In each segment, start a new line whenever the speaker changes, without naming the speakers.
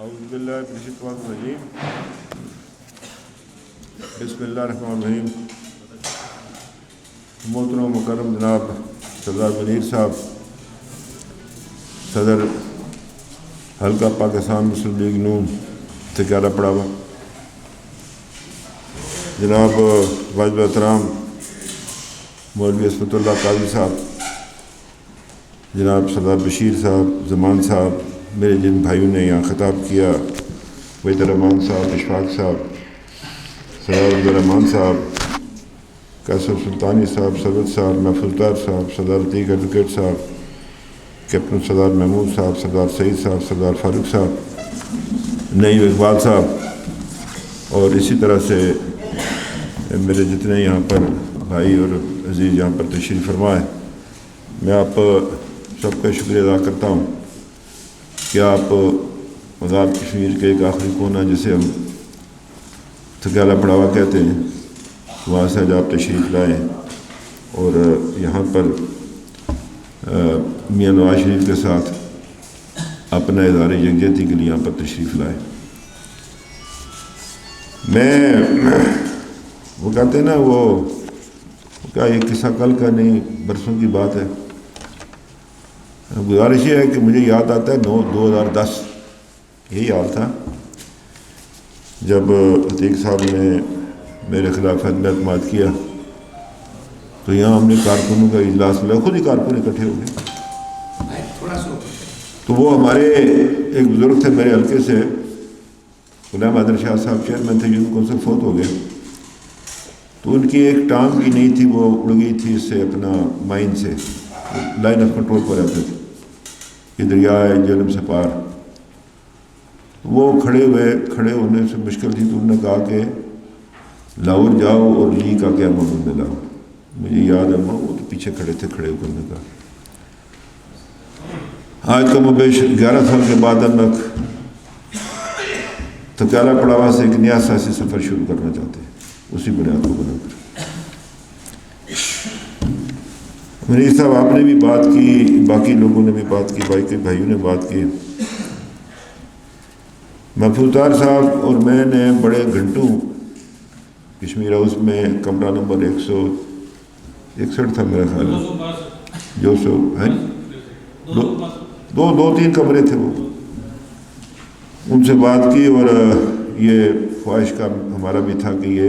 اعوذ باللہ من الشیطان الرجیم بسم اللہ الرحمن الرحیم۔ محترم و مکرم جناب سردار منیر صاحب، صدر حلقہ پاکستان مسلم لیگ نون تکیارہ پڑاوا، جناب واجب احترام مولوی عصمت اللہ قاضی صاحب، جناب سردار بشیر صاحب، زمان صاحب، میرے جن بھائیوں نے یہاں خطاب کیا، وحید الرحمان صاحب، اشفاق صاحب، سردار عبدالرحمان صاحب، قاسم سلطانی صاحب، سرورت صاحب، محفوظ دار صاحب، سردار عتیق ایڈوکیٹ صاحب، کیپٹن سردار محمود صاحب، سردار سعید صاحب، سردار فاروق صاحب، نعیم اقبال صاحب، اور اسی طرح سے میرے جتنے یہاں پر بھائی اور عزیز یہاں پر تشریف فرما ہے، میں آپ سب کا شکریہ ادا کرتا ہوں کہ آپ آزاد کشمیر کے ایک آخری کونا جسے ہم تکیارہ پڑاوا کہتے ہیں، وہاں سے آج آپ تشریف لائے اور یہاں پر میاں نواز شریف کے ساتھ اپنا اظہار یکجہتی کے لیے یہاں پر تشریف لائے۔ وہ کہتے ہیں نا، وہ کیا یہ قصہ کل کا نہیں برسوں کی بات ہے۔ گزارش یہ ہے کہ مجھے یاد آتا ہے 2010 یہی حال تھا جب عتیق صاحب نے میرے خلاف عدم اعتماد کیا، تو یہاں ہم نے کارکنوں کا اجلاس ملا، خود ہی کارکن اکٹھے ہو گئے۔ تو وہ ہمارے ایک بزرگ تھے میرے حلقے سے، غلام حیدر شاہ صاحب چیئرمین تھے، جن کو سے فوت ہو گئے، تو ان کی ایک ٹانگ بھی نہیں تھی، وہ اڑ گئی تھی اس سے اپنا مائن سے، لائن آف کنٹرول پر رہتے تھے کہ دریائے جہلم سے پار۔ وہ کھڑے ہونے سے مشکل تھی، تو انہوں نے کہا کہ لاہور جاؤ اور لی کا کیا معمول میں لاؤ۔ مجھے یاد ہے وہ تو پیچھے کھڑے ہو کر نے کہا آج کم و بیش 11 سال کے بعد ہم تکیارہ پڑاوا سے ایک نیا سیاسی سفر شروع کرنا چاہتے ہیں، اسی بنیاد کو بنا کر۔ منیر صاحب آپ نے بھی بات کی، باقی لوگوں نے بھی بات کی، باقی بھائیوں نے بات کی۔ محفوظ دار صاحب اور میں نے بڑے گھنٹوں کشمیر ہاؤس میں، کمرہ نمبر 161 تھا میرا خیال ہے، جو سو ہے دو تین کمرے تھے، وہ ان سے بات کی، اور یہ خواہش کا ہمارا بھی تھا کہ یہ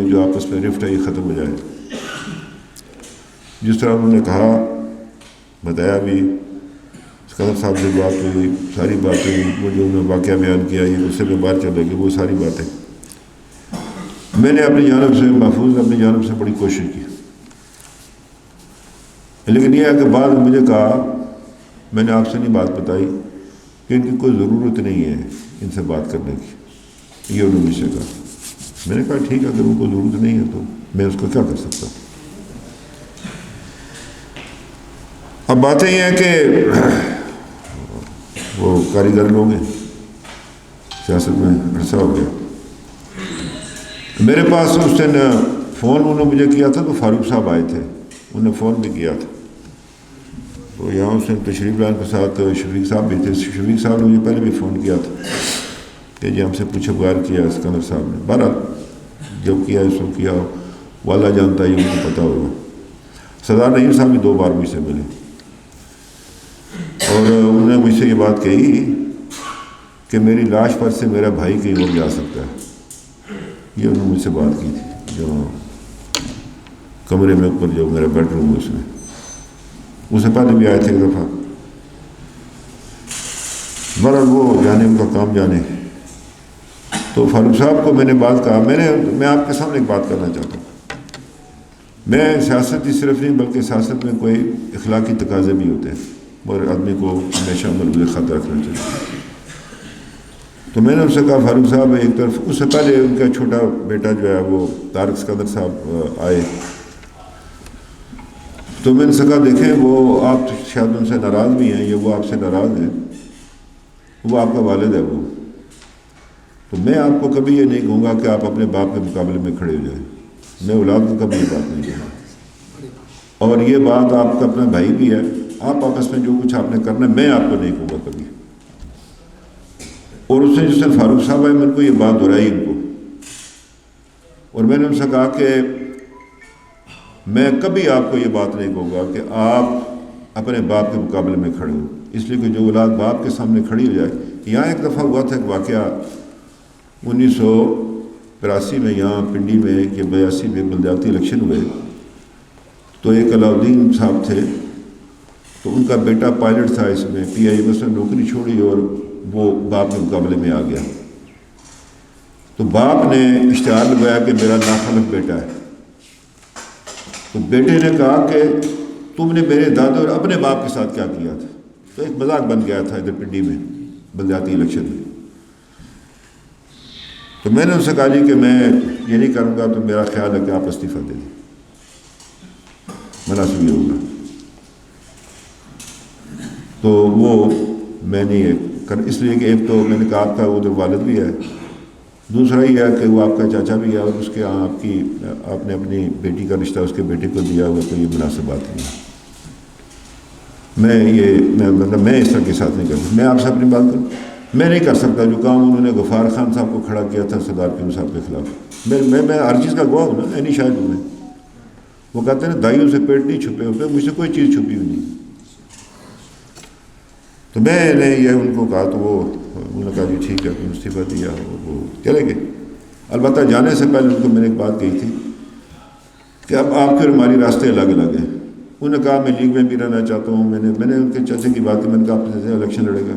جو آپس میں رفٹ ہے یہ ختم ہو جائے۔ جس طرح انہوں نے کہا، بتایا بھی، اسکندر صاحب سے بات ہوئی، ساری باتیں، وہ جو انہوں نے واقعہ بیان کیا، یہ غصے میں بات چل رہی، وہ ساری باتیں میں نے اپنی جانب سے، محفوظ نے اپنی جانب سے بڑی کوشش کی، لیکن یہ ہے کہ بعد مجھے کہا، میں نے آپ سے نہیں بات بتائی کہ ان کی کوئی ضرورت نہیں ہے ان سے بات کرنے کی، یہ انہوں نے مجھ سے کہا۔ میں نے کہا ٹھیک ہے، اگر ان کو ضرورت نہیں ہے تو میں اس کو کیا کر سکتا ہوں۔ اب باتیں یہ ہیں کہ وہ کاریگر لوگ ہیں، سیاست میں عرصہ ہو گیا۔ میرے پاس اس دن فون انہوں نے مجھے کیا تھا، تو فاروق صاحب آئے تھے، انہوں نے فون بھی کیا تھا، تو یہاں اس نے تشریف لانے کے ساتھ شفیق صاحب بھی تھے۔ شفیق صاحب نے مجھے پہلے بھی فون کیا تھا کہ جی ہم سے پوچھے بغیر کیا اسکندر صاحب نے، بہرحال جب کیا اس وقت کیا، وہ اللہ جانتا ہے، یہ مجھے پتہ ہوگا۔ سردار نعیم صاحب بھی 2 بار مجھ سے ملے، اور انہوں نے مجھ سے یہ بات کہی کہ میری لاش پر سے میرا بھائی کہیں اور جا سکتا ہے، یہ انہوں نے مجھ سے بات کی تھی، جو کمرے میں اوپر جو میرا بیڈ روم ہے اس سے پہلے بھی آئے تھے ایک دفعہ۔ بہرحال وہ جانے، ان کا کام جانے۔ تو فاروق صاحب کو میں نے بات کہا، میں آپ کے سامنے ایک بات کرنا چاہتا ہوں۔ میں سیاست ہی صرف نہیں، بلکہ سیاست میں کوئی اخلاقی تقاضے بھی ہوتے ہیں، اور آدمی کو ہمیشہ ملحوظ خط رکھنا چاہیے۔ تو میں نے ان سے کہا فاروق صاحب، ایک طرف اس سے پہلے ان کا چھوٹا بیٹا جو ہے وہ طارق اسکندر صاحب آئے، تو میں نے سے کہا دیکھیں، وہ آپ شاید ان سے ناراض بھی ہیں، یا وہ آپ سے ناراض ہیں، وہ آپ کا والد ہے وہ، تو میں آپ کو کبھی یہ نہیں کہوں گا کہ آپ اپنے باپ کے مقابلے میں کھڑے ہو جائیں، میں اولاد کو کبھی یہ بات نہیں کہوں، اور یہ بات آپ کا اپنا بھائی بھی ہے، آپ آپس میں جو کچھ آپ نے کرنا ہے، میں آپ کو نہیں کہوں گا کبھی۔ اور اس نے جس نے فاروق صاحب آئے، میں نے کو یہ بات دہرائی ان کو، اور میں نے ان سے کہا کہ میں کبھی آپ کو یہ بات نہیں کہوں گا کہ آپ اپنے باپ کے مقابلے میں کھڑے ہو، اس لیے کہ جو اولاد باپ کے سامنے کھڑی ہو جائے. یہاں ایک دفعہ ہوا تھا ایک واقعہ 1982 میں، یہاں پنڈی میں کہ 82 میں بلدیاتی الیکشن ہوئے، تو ایک علاؤدین صاحب تھے، تو ان کا بیٹا پائلٹ تھا، اس میں پی آئی میں سے نوکری چھوڑی اور وہ باپ کے مقابلے میں آ گیا. تو باپ نے اشتہار لگایا کہ میرا ناخلف بیٹا ہے. تو بیٹے نے کہا کہ تم نے میرے دادے اور اپنے باپ کے ساتھ کیا کیا تھا. تو ایک مذاق بن گیا تھا ادھر پنڈی میں بلدیاتی الیکشن میں. تو میں نے ان سے کہا جی کہ میں یہ نہیں کروں گا، تو میرا خیال ہے کہ آپ استعفیٰ دے دیں، مناسب یہ ہوگا. تو وہ میں نہیں کر، اس لیے کہ ایک تو میں نے کہا آپ کا ادھر والد بھی ہے، دوسرا یہ ہے کہ وہ آپ کا چاچا بھی ہے، اور اس کے یہاں آپ نے اپنی بیٹی کا رشتہ اس کے بیٹے کو دیا ہوا، تو یہ مناسب بات نہیں ہے. میں اس طرح کے ساتھ نہیں کرتا. میں آپ سے اپنی بات کروں، میں نہیں کر سکتا جو کام انہوں نے غفار خان صاحب کو کھڑا کیا تھا سردار پیوم صاحب کے خلاف. میں ہر چیز کا گواہ ہوں نا، نہیں شاید میں. وہ کہتے ہیں دائیوں سے پیٹ نہیں چھپے ہوتے، مجھ سے کوئی چیز چھپی ہوئی نہیں. تو میں نے یہ ان کو کہا، تو وہ انہوں نے کہا جی ٹھیک ہے، استعفیٰ دیا، وہ چلے گئے. البتہ جانے سے پہلے ان کو میں نے ایک بات کہی تھی کہ اب آپ کے اور ہماری راستے الگ الگ ہیں. انہوں نے کہا میں لیگ میں بھی رہنا چاہتا ہوں. میں نے ان کے چاچے کی بات کی، میں نے کہا آپ سے الیکشن لڑے گا،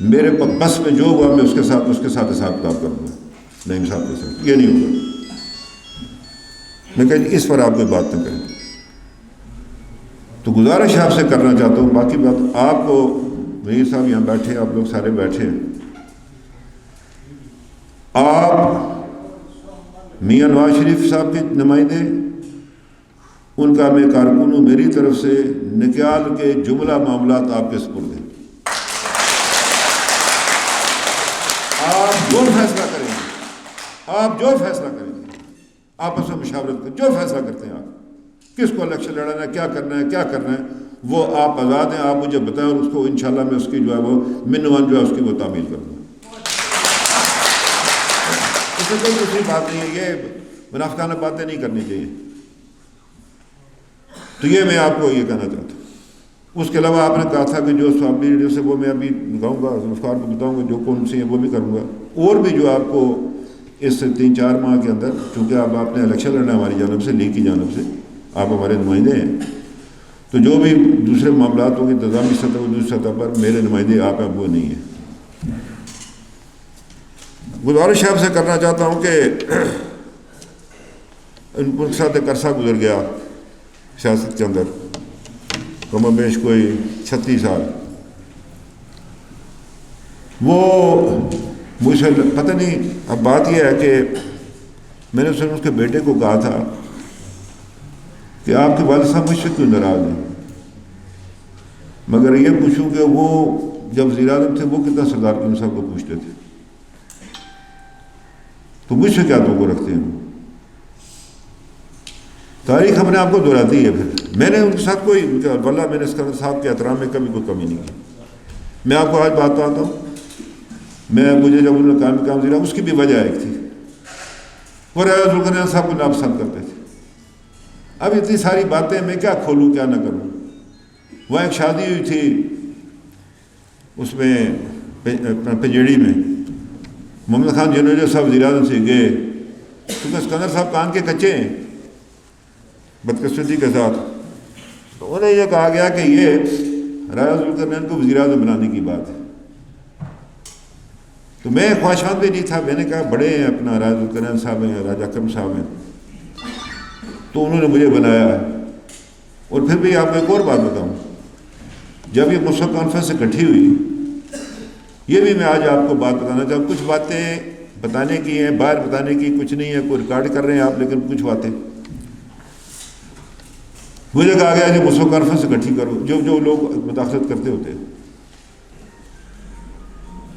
میرے بس میں جو ہوا میں اس کے ساتھ حساب کتاب کروں گا، نعیم صاحب کے ساتھ یہ نہیں ہوگا. میں کہا جی اس پر آپ کوئی بات نہ کریں. تو گزارش آپ سے کرنا چاہتا ہوں، باقی بات آپ کو میر صاحب یہاں بیٹھے، آپ لوگ سارے بیٹھے ہیں، آپ میاں نواز شریف صاحب کے نمائندے، ان کا میں کارکن ہوں، میری طرف سے نکال کے جملہ معاملات آپ کے سپرد ہیں. آپ جو فیصلہ کریں گے، آپس میں مشاورت کریں، جو فیصلہ کرتے ہیں آپ، کس کو الیکشن لڑانا ہے، کیا کرنا ہے وہ آپ آزاد ہیں. آپ مجھے بتائیں، اور اس کو انشاءاللہ میں اس کی جو ہے وہ منوان جو ہے اس کی وہ تعمیل کروں گا. اس میں کوئی دوسری بات نہیں ہے، یہ منافقانہ باتیں نہیں کرنی چاہیے. تو یہ میں آپ کو یہ کہنا چاہتا ہوں. اس کے علاوہ آپ نے کہا تھا کہ جو اسمبلی لیڈر سے وہ میں ابھی گاؤں گا، ذوالفقار کو بتاؤں گا جو کون سی ہیں وہ بھی کروں گا. اور بھی جو آپ کو اس 3-4 ماہ کے اندر، چونکہ آپ نے الیکشن لڑنا ہے ہماری جانب سے، لیگ کی جانب سے، آپ ہمارے نمائندے ہیں، تو جو بھی دوسرے معاملات ہوں گے انتظامی سطح اور دوسری سطح پر میرے نمائندے آپ ہیں، وہ نہیں ہیں. گزارش آپ سے کرنا چاہتا ہوں کہ ان کے ساتھ ایک عرصہ گزر گیا سیاست کے اندر، کم و بیش کوئی 36 سال. وہ مجھ سے پتہ نہیں، اب بات یہ ہے کہ میں نے اس کے بیٹے کو کہا تھا کہ آپ کے والد صاحب مجھ سے کیوں ناراض ہیں، مگر یہ پوچھوں کہ وہ جب وزیر اعظم تھے وہ کتنا سردار پیوم صاحب کو پوچھتے تھے، تو مجھ سے کیا توقع رکھتے ہیں. تاریخ اپنے آپ کو دہراتی ہے. پھر میں نے ان کے ساتھ کوئی واللہ میں نے اسکندر صاحب کے احترام میں کبھی کوئی کمی نہیں کی. میں آپ کو آج بات بتاتا ہوں، مجھے جب انہوں نے کام دیا، اس کی بھی وجہ ایک تھی، وہ ریاض القرآن صاحب کو ناپسند کرتے تھے. اب اتنی ساری باتیں میں کیا کھولوں کیا نہ کروں. وہاں ایک شادی ہوئی تھی اس میں پنجیڑی میں، محمد خان جنوجہ صاحب وزیر اعظم سے گئے، کیونکہ اسکندر صاحب کان کے کچے ہیں بدقسمتی کے ساتھ. تو انہیں یہ کہا گیا کہ یہ ریاض القرآن کو وزیر اعظم بنانے کی بات ہے. تو میں خواہشات بھی نہیں تھا. میں نے کہا بڑے ہیں، اپنا ریاض القرآن صاحب ہیں، راجہ اکرم صاحب ہیں، تو انہوں نے مجھے بنایا. اور پھر بھی آپ کو ایک اور بات بتاؤں، جب یہ مسلم کانفرنس اکٹھی ہوئی، یہ بھی میں آج آپ کو بات بتانا چاہوں. کچھ باتیں بتانے کی ہیں، باہر بتانے کی کچھ نہیں ہے، کوئی ریکارڈ کر رہے ہیں آپ، لیکن کچھ باتیں مجھے کہا گیا کہ مسلم کانفرنس اکٹھی کرو، جو لوگ مداخلت کرتے ہوتے ہیں.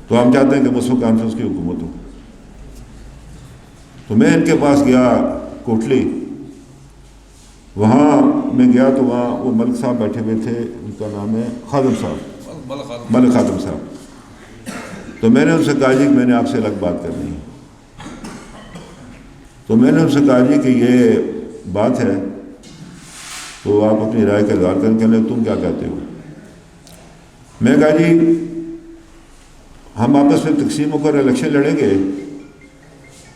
تو ہم چاہتے ہیں کہ مسلم کانفرنس کی حکومت ہو. تو میں ان کے پاس گیا کوٹلی، وہاں میں گیا تو وہاں وہ ملک صاحب بیٹھے ہوئے تھے، ان کا نام ہے خادم صاحب، ملک خادم صاحب. تو میں نے ان سے کہا جی کہ میں نے آپ سے الگ بات کرنی ہے. تو میں نے ان سے کہا جی کہ یہ بات ہے تو آپ اپنی رائے کا اظہار کریں. کہنے تم کیا کہتے ہو؟ میں کہا جی ہم آپس میں تقسیم ہو کر الیکشن لڑیں گے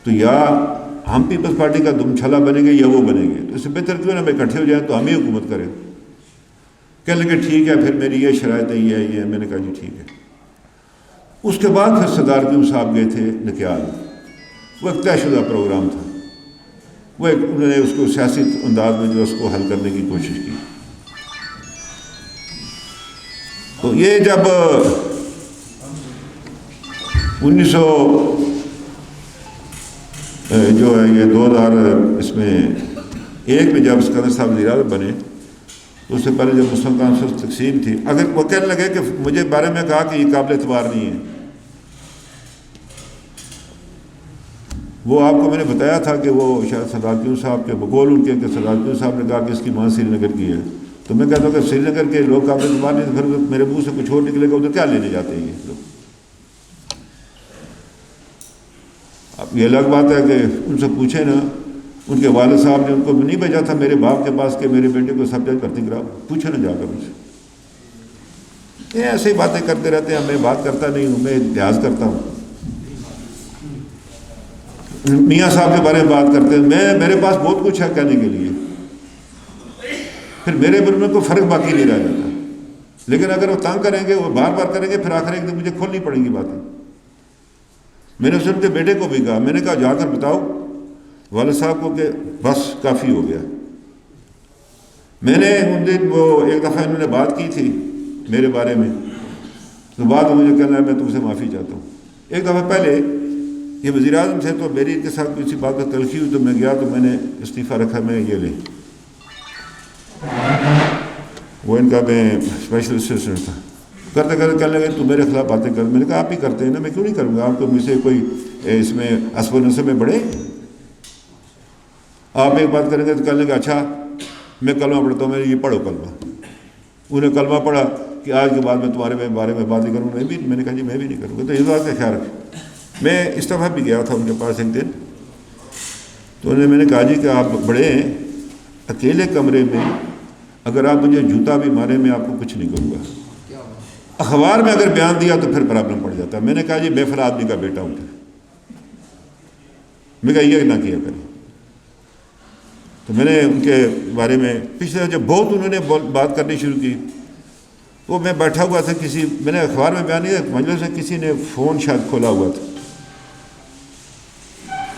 تو یا ہم پیپلز پارٹی کا دم چھلا بنیں گے یا وہ بنیں گے, تو اس سے بہتر کیوں نہ ہم اکٹھے ہو جائیں تو ہم ہی حکومت کریں. کہنے لگے ٹھیک ہے, پھر میری یہ شرائط ہے, یہ ہے یہ ہے. میں نے کہا جی ٹھیک ہے. اس کے بعد پھر سردار کیوں صاحب گئے تھے نکیال. وہ ایک طے شدہ پروگرام تھا, وہ ایک انہوں نے اس کو سیاسی انداز میں جو اس کو حل کرنے کی کوشش کی. تو یہ جب 2001 میں جب اسکندر صاحب وزیر اعظم بنے تو اس سے پہلے جب مسلم کانفرنس تقسیم تھی, اگر وہ کہنے لگے کہ مجھے بارے میں کہا کہ یہ قابل اعتبار نہیں ہے. وہ آپ کو میں نے بتایا تھا کہ وہ شاید سردار کیوں صاحب کے بقول ان کے کہ سردار کیوں صاحب نے کہا کہ اس کی ماں سری نگر کی ہے. تو میں کہتا ہوں کہ سری نگر کے لوگ قابل اعتبار نہیں, تو پھر میرے منہ سے کچھ اور نکلے گا, ادھر کیا لینے جاتے ہیں یہ لوگ. اب یہ الگ بات ہے کہ ان سے پوچھیں نا, ان کے والد صاحب نے ان کو نہیں بھیجا تھا میرے باپ کے پاس کہ میرے بیٹے کو سب جج بھرتی کراؤ, پوچھیں نا جا کر ان سے. یہ ایسے ہی باتیں کرتے رہتے ہیں, میں بات کرتا نہیں ہوں, میں لحاظ کرتا ہوں. میاں صاحب کے بارے میں بات کرتے ہیں, میرے پاس بہت کچھ ہے کہنے کے لیے, پھر میرے بارے میں کوئی فرق باقی نہیں رہ جاتا. لیکن اگر وہ تنگ کریں گے, وہ بار بار کریں گے, پھر آخر ایک دن مجھے کھولنی پڑیں گی باتیں. میں نے ان کے بیٹے کو بھی کہا, میں نے کہا جا کر بتاؤ والد صاحب کو کہ بس کافی ہو گیا. میں نے ان دن وہ ایک دفعہ انہوں نے بات کی تھی میرے بارے میں, تو بعد میں مجھے کہنا ہے میں تم سے معافی چاہتا ہوں. ایک دفعہ پہلے یہ وزیر اعظم تھے تو میری ان کے ساتھ کسی بات کا تلخی ہوئی, تو میں گیا تو میں نے استعفیٰ رکھا, میں یہ لیں وہ ان کا میں اسپیشل اسسٹنٹ تھا. کرتے کرتے کہنے لگے تو میرے خلاف باتیں کر. میں نے کہا آپ ہی کرتے ہیں نا, میں کیوں نہیں کروں گا. آپ کو مجھ سے کوئی اس میں اسب و نسب میں بڑھے. آپ ایک بات کریں گے تو کہنے لگے اچھا میں کلمہ پڑھتا ہوں, میں یہ پڑھو کلمہ. انہیں کلمہ پڑھا کہ آج کے بعد میں تمہارے بارے میں بات نہیں کروں. میں نے کہا جی میں بھی نہیں کروں گا. تو اس بات کا خیال رکھیں. میں استعفیٰ بھی گیا تھا ان کے پاس ایک دن, تو میں نے کہا جی کہ آپ بڑے ہیں, اکیلے کمرے میں اگر آپ مجھے جوتا بھی مارے میں آپ کو کچھ نہیں کروں گا. اخبار میں اگر بیان دیا تو پھر پرابلم پڑ جاتا ہے. میں نے کہا جی بے فلا آدمی کا بیٹا ہوں, میں کہا یہ نہ کیا کریں. تو میں نے ان کے بارے میں پچھلے جب بہت انہوں نے بات کرنی شروع کی, وہ میں بیٹھا ہوا تھا کسی, میں نے اخبار میں بیان نہیں, مجلس سے کسی نے فون شاید کھولا ہوا تھا,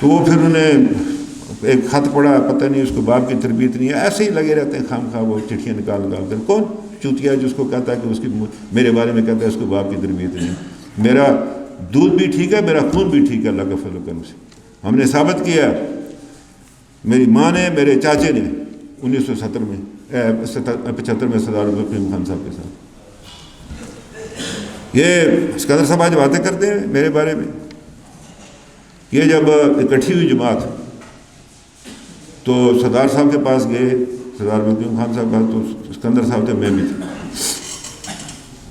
تو وہ پھر انہوں نے ایک خط پڑھا, پتہ نہیں اس کو باپ کی تربیت نہیں ہے, ایسے ہی لگے رہتے ہیں خام خواہ وہ چٹھیاں نکال کر. کون چوتیا ہے جس کو کہتا ہے کہ اس کی میرے بارے میں کہتا ہے اس کو باپ کی تربیت نہیں. میرا دودھ بھی ٹھیک ہے, میرا خون بھی ٹھیک ہے اللہ کا فضل و کرم سے. ہم نے ثابت کیا, میری ماں نے, میرے چاچے نے 1970 میں 75 میں سردار عبدالقیوم خان صاحب کے ساتھ. یہ اسکندر صاحب آج باتیں کرتے ہیں میرے بارے میں. یہ جب اکٹھی ہوئی جماعت تو سردار صاحب کے پاس گئے, سردار عبدالقیوم خان صاحب کا, تو اسکندر صاحب تھے, میں بھی تھا.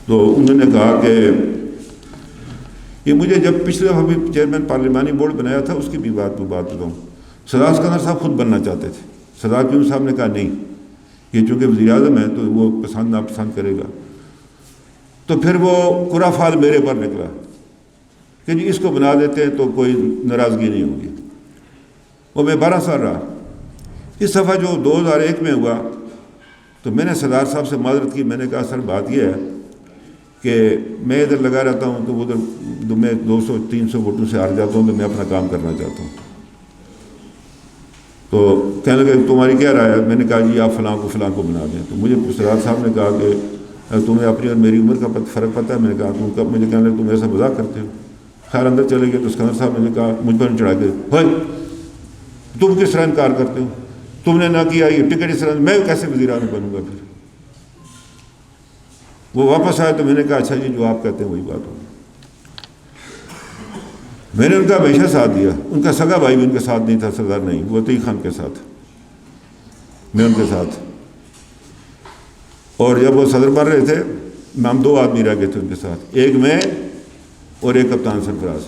تو انہوں نے کہا کہ یہ مجھے جب پچھلے دفعہ بھی چیئرمین پارلیمانی بورڈ بنایا تھا اس کی بھی بات بتاؤں. سردار اسکندر صاحب خود بننا چاہتے تھے. سردار کیوں صاحب نے کہا نہیں, یہ چونکہ وزیر اعظم ہے تو وہ پسند ناپسند کرے گا. تو پھر وہ قرا فال میرے پر نکلا کہ جی اس کو بنا دیتے ہیں تو کوئی ناراضگی نہیں ہوگی. وہ میں 12 سال رہا. اس دفعہ جو 2001 میں ہوا تو میں نے سردار صاحب سے معذرت کی. میں نے کہا سر بات یہ ہے کہ میں ادھر لگا رہتا ہوں تو ادھر میں 200-300 ووٹوں سے ہار جاتا ہوں, تو میں اپنا کام کرنا چاہتا ہوں. تو کہنے لگے تمہاری کیا رائے ہے؟ میں نے کہا جی آپ فلاں کو بنا دیں. تو مجھے سردار صاحب نے کہا کہ تمہیں اپنی اور میری عمر کا فرق پتہ ہے. میں نے کہا تم کب؟ مجھے کہنے لگے تم ایسا مذاق کرتے ہو. خیر اندر چلے گئے تو اسکندر صاحب نے کہا مجھ پر چڑھا کے, بھائی تم کس طرح انکار کرتے ہو, تم نے نہ کیا یہ ٹکٹ اس طرح, میں کیسے وزیر اعظم بنوں گا. پھر وہ واپس آئے تو میں نے کہا اچھا جی جو آپ کہتے ہیں وہی بات ہوگی. میں نے ان کا ہمیشہ ساتھ دیا. ان کا سگا بھائی بھی ان کے ساتھ نہیں تھا, سردار نہیں, وہ عتیق خان کے ساتھ, میں ان کے ساتھ. اور جب وہ صدر بن رہے تھے ہم 2 آدمی رہ گئے تھے ان کے ساتھ, ایک میں اور ایک کپتان سرفراز.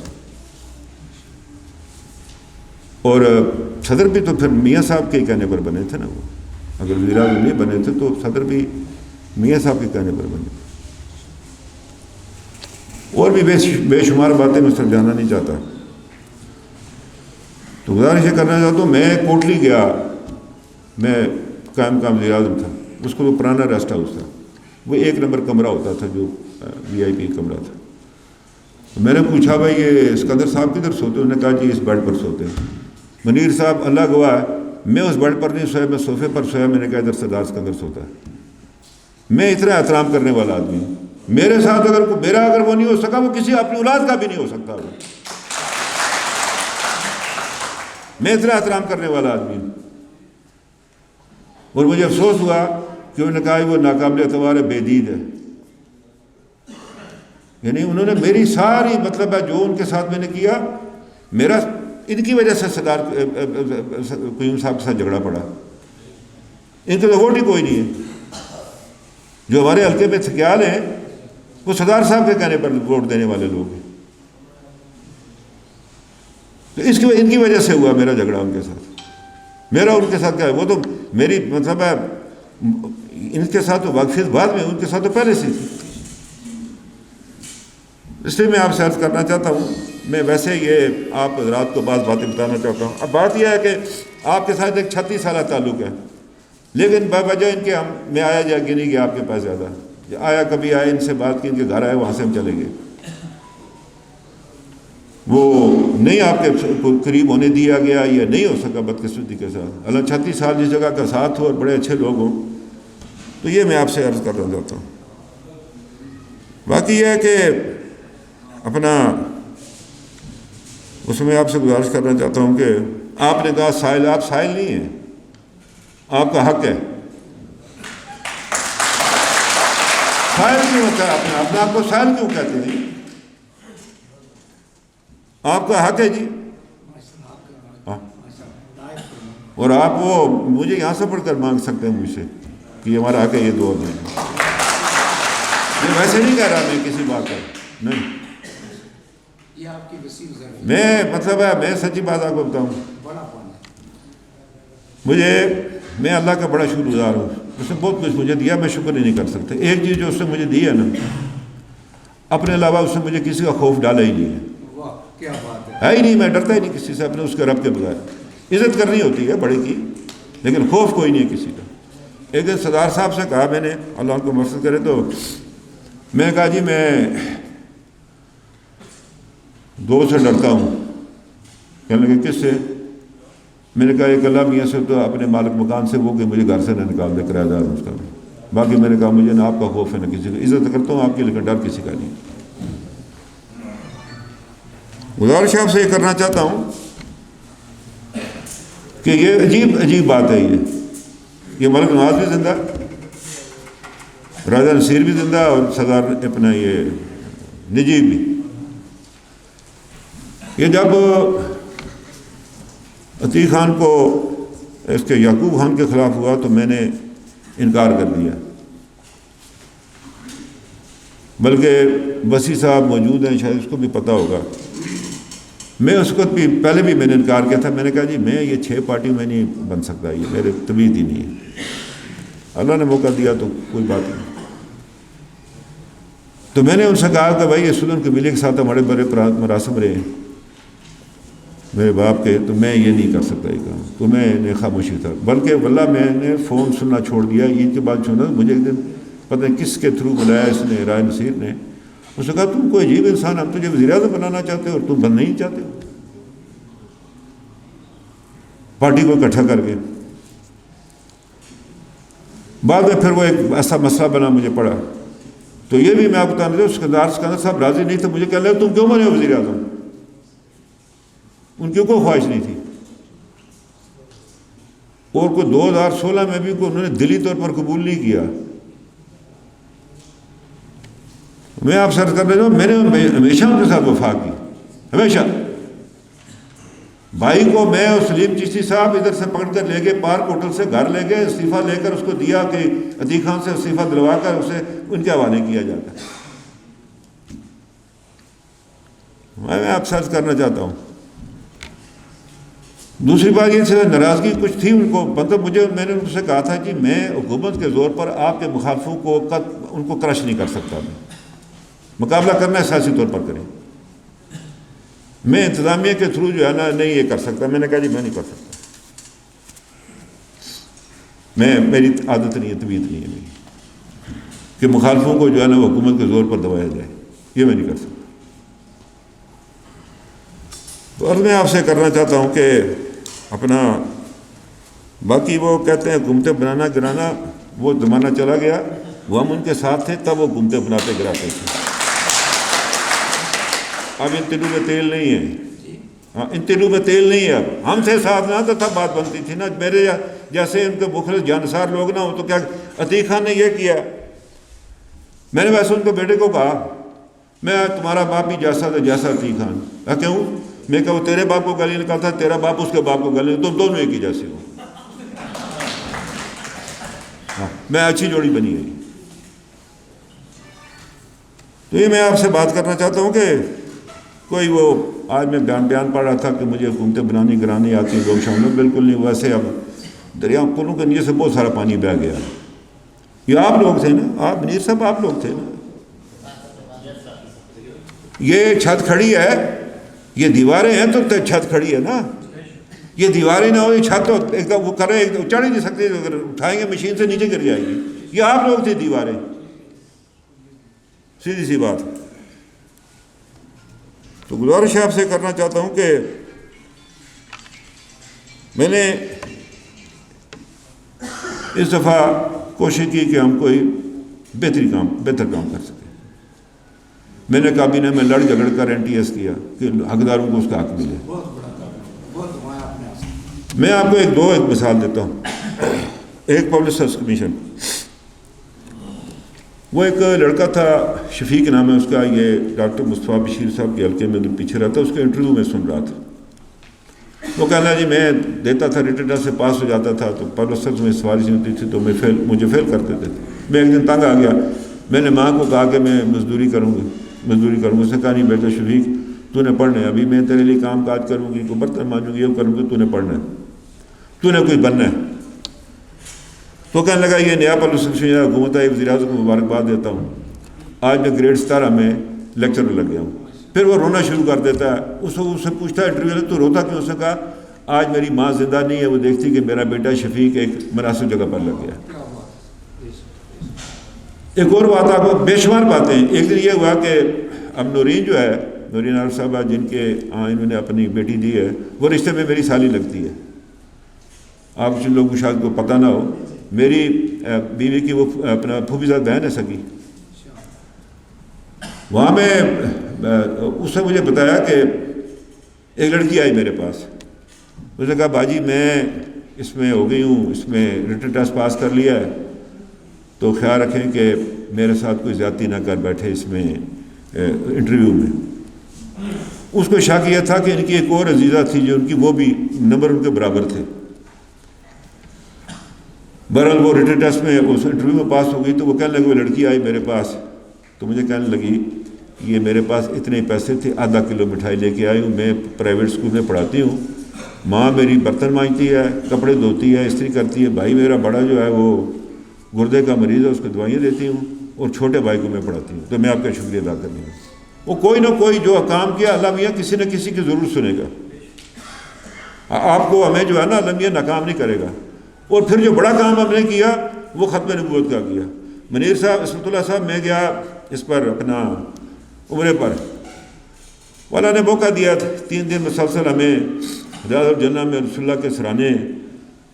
اور صدر بھی تو پھر میاں صاحب کے کہنے پر بنے تھے نا. وہ اگر وزیر اعظم نہیں بنے تھے تو صدر بھی میاں صاحب کے کہنے پر بنے. اور بھی بے شمار باتیں میں سمجھانا نہیں چاہتا. تو گزارش یہ کرنا چاہتا ہوں، میں کوٹلی گیا، میں قائم وزیر اعظم تھا. اس کو وہ پرانا ریسٹ ہاؤس تھا، وہ 1 نمبر کمرہ ہوتا تھا جو VIP کمرہ تھا. میں نے پوچھا بھائی یہ اسکندر صاحب کدھر سوتے؟ انہوں نے کہا جی اس بیڈ پر سوتے ہیں. منیر صاحب اللہ گواہ ہے میں اس بیڈ پر نہیں سویا، میں صوفے پر سویا. میں نے کہا ادھر سردار اسکندر سوتا ہے. میں اتنا احترام کرنے والا آدمی ہوں. میرے ساتھ اگر وہ نہیں ہو سکا، وہ کسی اپنی اولاد کا بھی نہیں ہو سکتا. وہ میں اتنا احترام کرنے والا آدمی ہوں. اور مجھے افسوس ہوا کہ انہوں نے کہا وہ ناقابل اعتبار ہے، بے دید ہے. یعنی انہوں نے میری ساری مطلب ہے جو ان کے ساتھ میں نے کیا، میرا ان کی وجہ سے سردار قیوم صاحب کے ساتھ جھگڑا پڑا. ان کے تو ووٹ ہی کوئی نہیں ہے. جو ہمارے حلقے میں تھکیال ہیں وہ سردار صاحب کے کہنے پر ووٹ دینے والے لوگ ہیں. تو ان کی وجہ سے ہوا میرا جھگڑا ان کے ساتھ. میرا ان کے ساتھ کیا ہے، وہ تو میری مطلب ہے ان کے ساتھ تو واقفیت بعد میں، ان کے ساتھ تو پہلے سے تھی. اس لیے میں آپ سے عرض کرنا چاہتا ہوں، میں ویسے یہ آپ حضرات کو بعض باتیں بتانا چاہتا ہوں. اب بات یہ ہے کہ آپ کے ساتھ ایک 36 سالہ تعلق ہے، لیکن بوجہ ان کے میں آیا جا کے نہیں گیا آپ کے پاس زیادہ. آیا کبھی آئے، ان سے بات کی، ان کے گھر آئے، وہاں سے ہم چلے گئے. وہ نہیں آپ کے قریب ہونے دیا گیا، یا نہیں ہو سکا بدقسمتی کے ساتھ. اللہ 36 سال جس جگہ کا ساتھ ہو اور بڑے اچھے لوگ ہوں، تو یہ میں آپ سے عرض کرنا چاہتا ہوں. باقی یہ ہے کہ اپنا اس میں آپ سے گزارش کرنا چاہتا ہوں کہ آپ نے کہا سائل، آپ سائل نہیں ہیں، آپ کا حق ہے. سائل کیوں ہوتا ہے؟ اپنے آپ کو سائل کیوں کہتے ہیں؟ آپ کا حق ہے جی. اور آپ وہ مجھے یہاں سے پڑھ کر مانگ سکتے ہیں مجھ سے کہ یہ ہمارا حق ہے، یہ دعا دیں. یہ ویسے نہیں کہہ رہا میں کسی بات پر نہیں. میں مطلب ہے میں سچی بات آپ کو بتاؤں، میں اللہ کا بڑا شکر گزار ہوں. اس نے بہت کچھ مجھے دیا، میں شکر ہی نہیں کر سکتا. ایک چیز جو اس نے مجھے دی ہے نا، اپنے علاوہ اس نے مجھے کسی کا خوف ڈالا ہی نہیں ہے ہی نہیں. میں ڈرتا ہی نہیں کسی سے، اپنے اس کے رب کے بغیر. عزت کرنی ہوتی ہے بڑے کی، لیکن خوف کوئی نہیں ہے کسی کا. ایک دن سردار صاحب سے کہا میں نے، اللہ ان کو مقصد کرے، تو میں نے کہا جی میں 2 سے ڈرتا ہوں. کہنے لگے کس سے؟ میں نے کہا ایک اللہ میاں سے، تو اپنے مالک مکان سے، وہ کہ مجھے گھر سے نہ نکال دے، کرایہ دار اس کا. باقی میں نے کہا مجھے نہ آپ کا خوف ہے نہ کسی کا. عزت کرتا ہوں آپ کی، لیکن ڈر کسی کا نہیں. گزارش آپ سے یہ کرنا چاہتا ہوں کہ یہ عجیب بات ہے. یہ ملک نواز بھی زندہ، راجہ نصیر بھی زندہ، اور سردار اپنا یہ نجیب بھی. یہ جب عتیق خان کو اس کے یعقوب خان کے خلاف ہوا تو میں نے انکار کر دیا. بلکہ وسیع صاحب موجود ہیں، شاید اس کو بھی پتہ ہوگا. میں اس وقت بھی پہلے بھی میں نے انکار کیا تھا. میں نے کہا جی میں یہ 6 پارٹی میں نہیں بن سکتا، یہ میرے طبیعت ہی نہیں ہے. اللہ نے موقع دیا تو کوئی بات نہیں. تو میں نے ان سے کہا کہ بھائی یہ سلن قبیلے کے ساتھ ہمارے بڑے مراسم رہے میرے باپ کے، تو میں یہ نہیں کر سکتا یہ کام. تو میں نے خاموشی تھا، بلکہ واللہ میں نے فون سننا چھوڑ دیا. عید کے بعد چھوڑا. مجھے ایک دن پتہ نہیں کس کے تھرو بلایا اس نے، راجہ نصیر نے. اس نے کہا تم کوئی عجیب انسان، ہم تجھے وزیر اعظم بنانا چاہتے ہو اور تم بن نہیں چاہتے ہو پارٹی کو اکٹھا کر کے. بعد میں پھر وہ ایک ایسا مسئلہ بنا مجھے پڑا. تو یہ بھی میں آپ کو بتانا چاہتا ہوں، اسکندر صاحب راضی نہیں تھے. مجھے کہہ لگا تم کیوں بنے ہو وزیر اعظم؟ ان کی کوئی خواہش نہیں تھی. اور کوئی 2016 میں بھی کوئی انہوں نے دلی طور پر قبول نہیں کیا. میں آپ سے عرض کر رہا ہوں، میں نے ہمیشہ ان کے ساتھ وفا کی، ہمیشہ. بھائی کو میں اور سلیم چشتی صاحب ادھر سے پکڑ کر لے گئے، پارک ہوٹل سے گھر لے گئے، استعفیٰ لے کر اس کو دیا کہ عتیق خان سے استعفیٰ دلوا کر اسے ان کے حوالے کیا جاتا. میں آپ سے عرض کرنا چاہتا ہوں. دوسری بات یہ سے ناراضگی کچھ تھی ان کو، مطلب میں نے ان سے کہا تھا کہ میں حکومت کے زور پر آپ کے مخالفوں کو ان کو کرش نہیں کر سکتا. میں مقابلہ کرنا ہے سیاسی طور پر کریں. میں انتظامیہ کے تھرو جو ہے نا نہیں یہ کر سکتا. میں نے کہا جی میں نہیں کر سکتا، میری عادت نہیں ہے، طبیعت نہیں ہے میری کہ مخالفوں کو جو ہے نا وہ حکومت کے زور پر دبایا جائے. یہ میں نہیں کر سکتا. تو اب میں آپ سے کرنا چاہتا ہوں کہ اپنا باقی وہ کہتے ہیں حکومتیں بنانا گرانا، وہ زمانہ چلا گیا. وہ ہم ان کے ساتھ تھے تب وہ حکومتیں بناتے گراتے تھے. اب ان تلوں میں تیل نہیں ہے. ہاں ان تلوں میں تیل نہیں ہے. اب ہم سے ساتھ نہ تو تب بات بنتی تھی نا. میرے جیسے ان کے مخلص جانسار لوگ نہ ہو تو کیا عتیق خان نے یہ کیا. میں نے ویسے ان کے بیٹے کو کہا میں تمہارا باپ بھی جیسا تھا جیسا عتیق خان. کیوں؟ میں کہا وہ تیرے باپ کو گالی نکالتا تھا، تیرا باپ اس کے باپ کو گالی، تم دونوں ایک ہی جیسے ہو. میں اچھی جوڑی بنی ہے. تو یہ میں آپ سے بات کرنا چاہتا ہوں کہ کوئی وہ آج میں بیان پڑھ رہا تھا کہ مجھے حکومتیں بنانی گرانی آتی ہیں لوگ شامل، بالکل نہیں. ویسے اب دریا پلوں کے نیچے سے بہت سارا پانی بہہ گیا. یہ آپ لوگ تھے نا، آپ منیر صاحب آپ لوگ تھے نا. یہ چھت کھڑی ہے، یہ دیواریں ہیں تو چھت کھڑی ہے نا. یہ دیواریں نہ ہو یہ چھت تو ایک وہ کرے چڑھ ہی نہیں سکتے. اگر اٹھائیں گے مشین سے نیچے گر جائے گی. یہ آپ لوگ تھے دیواریں. سیدھی سی بات. تو گزارش آپ سے کرنا چاہتا ہوں کہ میں نے اس دفعہ کوشش کی کہ ہم کوئی بہتر کام کر سکیں. میں نے کابینہ میں لڑ جھگڑ کر NTS کیا کہ حقداروں کو اس کا حق ملے. میں آپ کو ایک مثال دیتا ہوں. ایک پبلک سروس کمیشن، وہ ایک لڑکا تھا شفیق نام ہے اس کا، یہ ڈاکٹر مصطفیٰ بشیر صاحب کے حلقے میں پیچھے رہتا. اس کے انٹرویو میں سن رہا تھا. وہ کہنا جی میں دیتا تھا ریٹن ٹیسٹ سے پاس ہو جاتا تھا تو پبلک سروس میں سفارش نہیں ہوتی تھی تو مجھے فیل کرتے تھے. میں ایک دن تنگ آ گیا. میں نے ماں کو کہا کہ میں مزدوری کروں گا. اس نے کہا نہیں بیٹا شفیق تو نے پڑھنا ہے، ابھی میں تیرے لیے کام کاج کروں گی، کوئی برتن مانجوں گی، یہ کروں گی، تو نے پڑھنا ہے، تو نے کوئی بننا ہے. تو کہنے لگا یہ نیا پالیسی حکومت ہے، وزیر اعظم کو مبارکباد دیتا ہوں، آج میں گریڈ 17 میں لیکچر میں لگ گیا ہوں. پھر وہ رونا شروع کر دیتا ہے. اس سے پوچھتا ہے انٹرویو میں تو روتا کیوں؟ اس نے کہا آج میری ماں زندہ نہیں ہے، وہ دیکھتی کہ میرا بیٹا شفیق ایک مناسب جگہ پر لگ گیا. ایک اور بات آپ کو بے شمار باتیں. ایک دن یہ ہوا کہ اب نورین جو ہے، نورین عارف صاحبہ جن کے انہوں نے اپنی بیٹی دی ہے، وہ رشتے میں میری سالی لگتی ہے. آپ جن لوگوں کو شاید کو پتہ نہ ہو، میری بیوی کی وہ اپنا پھوپھی زاد بہن ہے سگی. وہاں میں اس نے مجھے بتایا کہ ایک لڑکی آئی میرے پاس. اس نے کہا باجی میں اس میں ہو گئی ہوں، اس میں ریٹن ٹیسٹ پاس کر لیا ہے، تو خیال رکھیں کہ میرے ساتھ کوئی زیادتی نہ کر بیٹھے اس میں انٹرویو میں. اس کو شک یہ تھا کہ ان کی ایک اور عزیزہ تھی جو ان کی وہ بھی نمبر ان کے برابر تھے. بہرحال وہ ریٹن ٹیسٹ میں اس انٹرویو میں پاس ہو گئی. تو وہ کہنے لگے وہ لڑکی آئی میرے پاس تو مجھے کہنے لگی یہ میرے پاس اتنے پیسے تھے، آدھا کلو مٹھائی لے کے آئی ہوں، میں پرائیویٹ اسکول میں پڑھاتی ہوں، ماں میری برتن مانجتی ہے، کپڑے دھوتی ہے، استری کرتی ہے، بھائی میرا بڑا جو ہے وہ گردے کا مریض ہے، اس کو دوائیاں دیتی ہوں، اور چھوٹے بھائی کو میں پڑھاتی ہوں. تو میں آپ کا شکریہ ادا کرنی ہوں. وہ کوئی نہ کوئی جو کام کیا اللہ میاں کسی نہ کسی کی ضرور سنے گا. آپ کو ہمیں جو ہے نا اللہ میاں ناکام نہیں کرے گا. اور پھر جو بڑا کام ہم نے کیا وہ ختم نبوت کا کیا. منیر صاحب اسمت اللہ صاحب میں گیا اس پر اپنا عمرے پر، والا نے موقع دیا 3 دن مسلسل ہمیں ریاض الجنہ میں رسول اللہ کے سرانے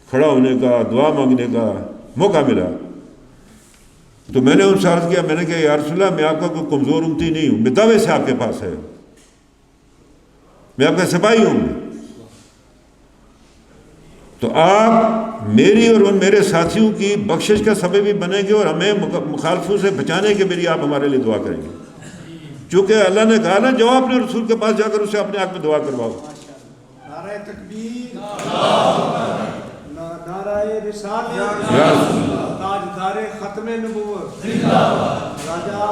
کھڑا ہونے کا، دعا مانگنے کا موقع ملا. تو میں نے ان سے عرض کیا، میں نے کہا یا رسول اللہ میں آپ کا کوئی کمزور امتی نہیں ہوں، میں دعوے سے آپ کے پاس ہے، میں آپ کا سپاہی ہوں. تو آپ میری اور ان میرے ساتھیوں کی بخشش کا سبب بھی بنیں گے اور ہمیں مخالفوں سے بچانے کے لیے آپ ہمارے لیے دعا کریں گے. چونکہ اللہ نے کہا نا جاؤ اپنے رسول کے پاس جا کر اسے اپنے آپ میں دعا کرواؤ.
نعرہ تکبیر، نعرہ رسالت، تاجدار ختم نبوت، راجہ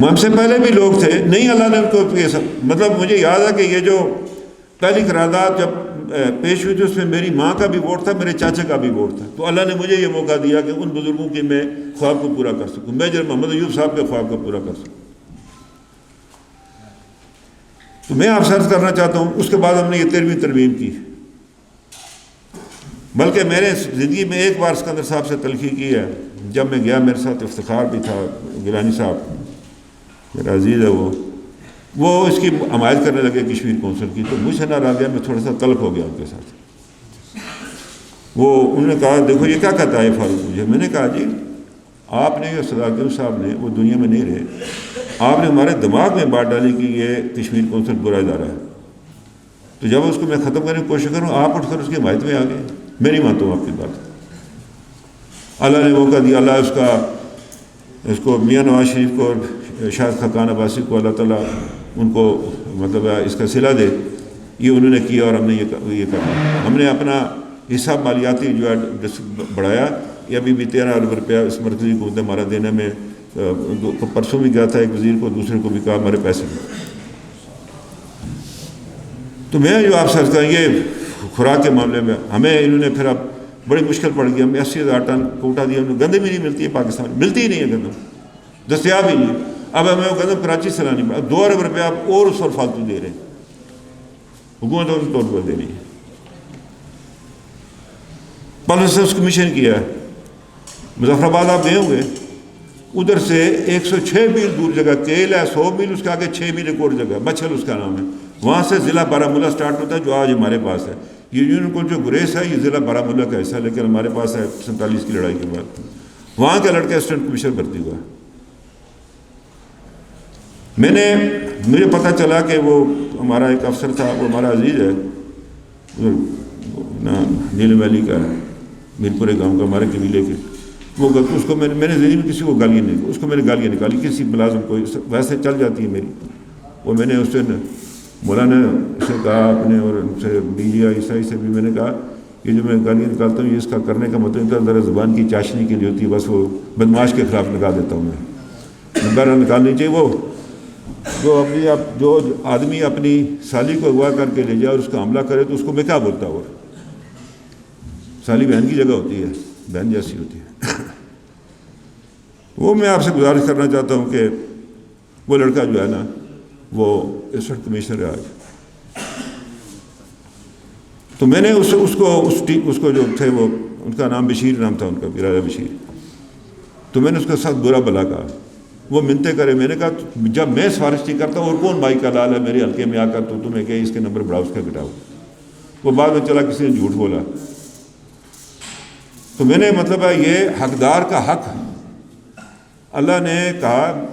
ہم سے پہلے بھی لوگ تھے, نہیں اللہ نے ان کو یہ سب, مطلب مجھے یاد ہے کہ یہ جو پہلی قرارداد جب پیش ہوئی تھی اس میں میری ماں کا بھی ووٹ تھا, میرے چاچا کا بھی ووٹ تھا, تو اللہ نے مجھے یہ موقع دیا کہ ان بزرگوں کے میں خواب کو پورا کر سکوں, میجر محمد ایوب صاحب کے خواب کو پورا کر سکوں. تو میں آپ سے عرض کرنا چاہتا ہوں, اس کے بعد ہم نے یہ 13ویں ترمیم کی, بلکہ میں نے زندگی میں ایک بار اسکندر صاحب سے تلخی کی ہے. جب میں گیا میرے ساتھ افتخار بھی تھا, گیلانی صاحب میرا عزیز ہے, وہ اس کی حمایت کرنے لگے کشمیر کونسل کی, تو مجھ سے نہ رہ گیا, میں تھوڑا سا طلب ہو گیا ان کے ساتھ. انہوں نے کہا دیکھو یہ کیا کہتا ہے فاروق مجھے. میں نے کہا جی آپ نے یہ صدارت صاحب نے, وہ دنیا میں نہیں رہے, آپ نے ہمارے دماغ میں بات ڈالی کہ یہ کشمیر کونسل برا ادارہ ہے, تو جب اس کو میں ختم کرنے کی کوشش کروں آپ اٹھ کر اس کی حمایت میں آ گئے. میں نہیں مانتا ہوں آپ کی بات. اللہ نے موقع دیا, اللہ اس کو میاں نواز شریف کو اور شاہد خاقان عباسی کو اللہ تعالیٰ ان کو مطلب اس کا صلہ دے, یہ انہوں نے کیا اور ہم نے یہ کرا. ہم نے اپنا حصہ مالیاتی جو ہے بڑھایا, یہ ابھی بھی 13 ارب روپیہ اس مرکزی حکومت نے ہمارا دینے میں, پرسوں بھی گیا تھا ایک وزیر کو, دوسرے کو بھی کہا ہمارے پیسے. تو میں جو آپ سے عرض کروں, یہ خوراک کے معاملے میں ہمیں انہوں نے پھر اب بڑی مشکل پڑ گئی. ہمیں 80,000 ٹن کوٹا دیا, ہمیں گندم ہی نہیں ملتی ہے پاکستان, ملتی ہی نہیں ہے گندم, دستیاب ہی نہیں. اب ہمیں وہ گندم کراچی سے لانی پڑا, 2 ارب روپیہ آپ اور اس پر فالتو دے رہے ہیں, حکومت اور طور پر دے رہی ہے. پلسس کمیشن کیا ہے, مظفر آباد آپ گئے ہوں گے, ادھر سے 106 میل دور جگہ کیل ہے, 100 میل اس کے آگے 6 میل ایک اور جگہ بچھل اس کا نام ہے, وہاں سے ضلع بارہمولہ سٹارٹ ہوتا ہے جو آج ہمارے پاس ہے. یہ یونین کو جو گریس ہے یہ ضلع بارہمولہ کا حصہ ہے, لیکن ہمارے پاس ہے 47 کی لڑائی کے بعد. وہاں کا لڑکا اسسٹنٹ کمشنر بھرتی ہوا. مجھے پتہ چلا کہ وہ ہمارا ایک افسر تھا, وہ ہمارا عزیز ہے, نیلم ویلی کا ہے, میرپورے گاؤں کا, ہمارے قبیلے کے. وہ اس کو میں نے زندگی میں کسی کو گالیاں نہیں, اس کو میں نے گالیاں نکالی کسی ملازم کو, ویسے چل جاتی ہے میری. وہ میں نے اس سے مولانا سے کہا اپنے, اور ان سے میڈیا عیسائی سے بھی میں نے کہا یہ جو میں گالیاں نکالتا ہوں یہ اس کا کرنے کا مطلب ذرا زبان کی چاشنی کے لیے ہوتی ہے, بس وہ بدماش کے خلاف لگا دیتا ہوں میں. بہرحال نکالنی چاہیے. وہ جو آدمی اپنی سالی کو اغوا کر کے لے جائے اور اس کا حملہ کرے تو اس کو میں کیا بولتا ہوں, سالی بہن کی جگہ ہوتی ہے, بہن جیسی ہوتی ہے. وہ میں آپ سے گزارش کرنا چاہتا ہوں کہ وہ لڑکا جو ہے نا وہ اسسٹنٹ کمشنر ہے آج. تو میں نے اس کو جو تھے, وہ ان کا نام بشیر نام تھا, ان کا برادر بشیر. تو میں نے اس کے ساتھ برا بلا کہا, وہ منتیں کرے. میں نے کہا جب میں سفارش نہیں کرتا اور کون بھائی کا لال ہے میرے حلقے میں آ کر, تو تمہیں کہ اس کے نمبر بڑھاؤ, اس کا گھٹاؤ. وہ بعد میں چلا کسی نے جھوٹ بولا. تو میں نے مطلب ہے یہ حقدار کا حق, اللہ نے کہا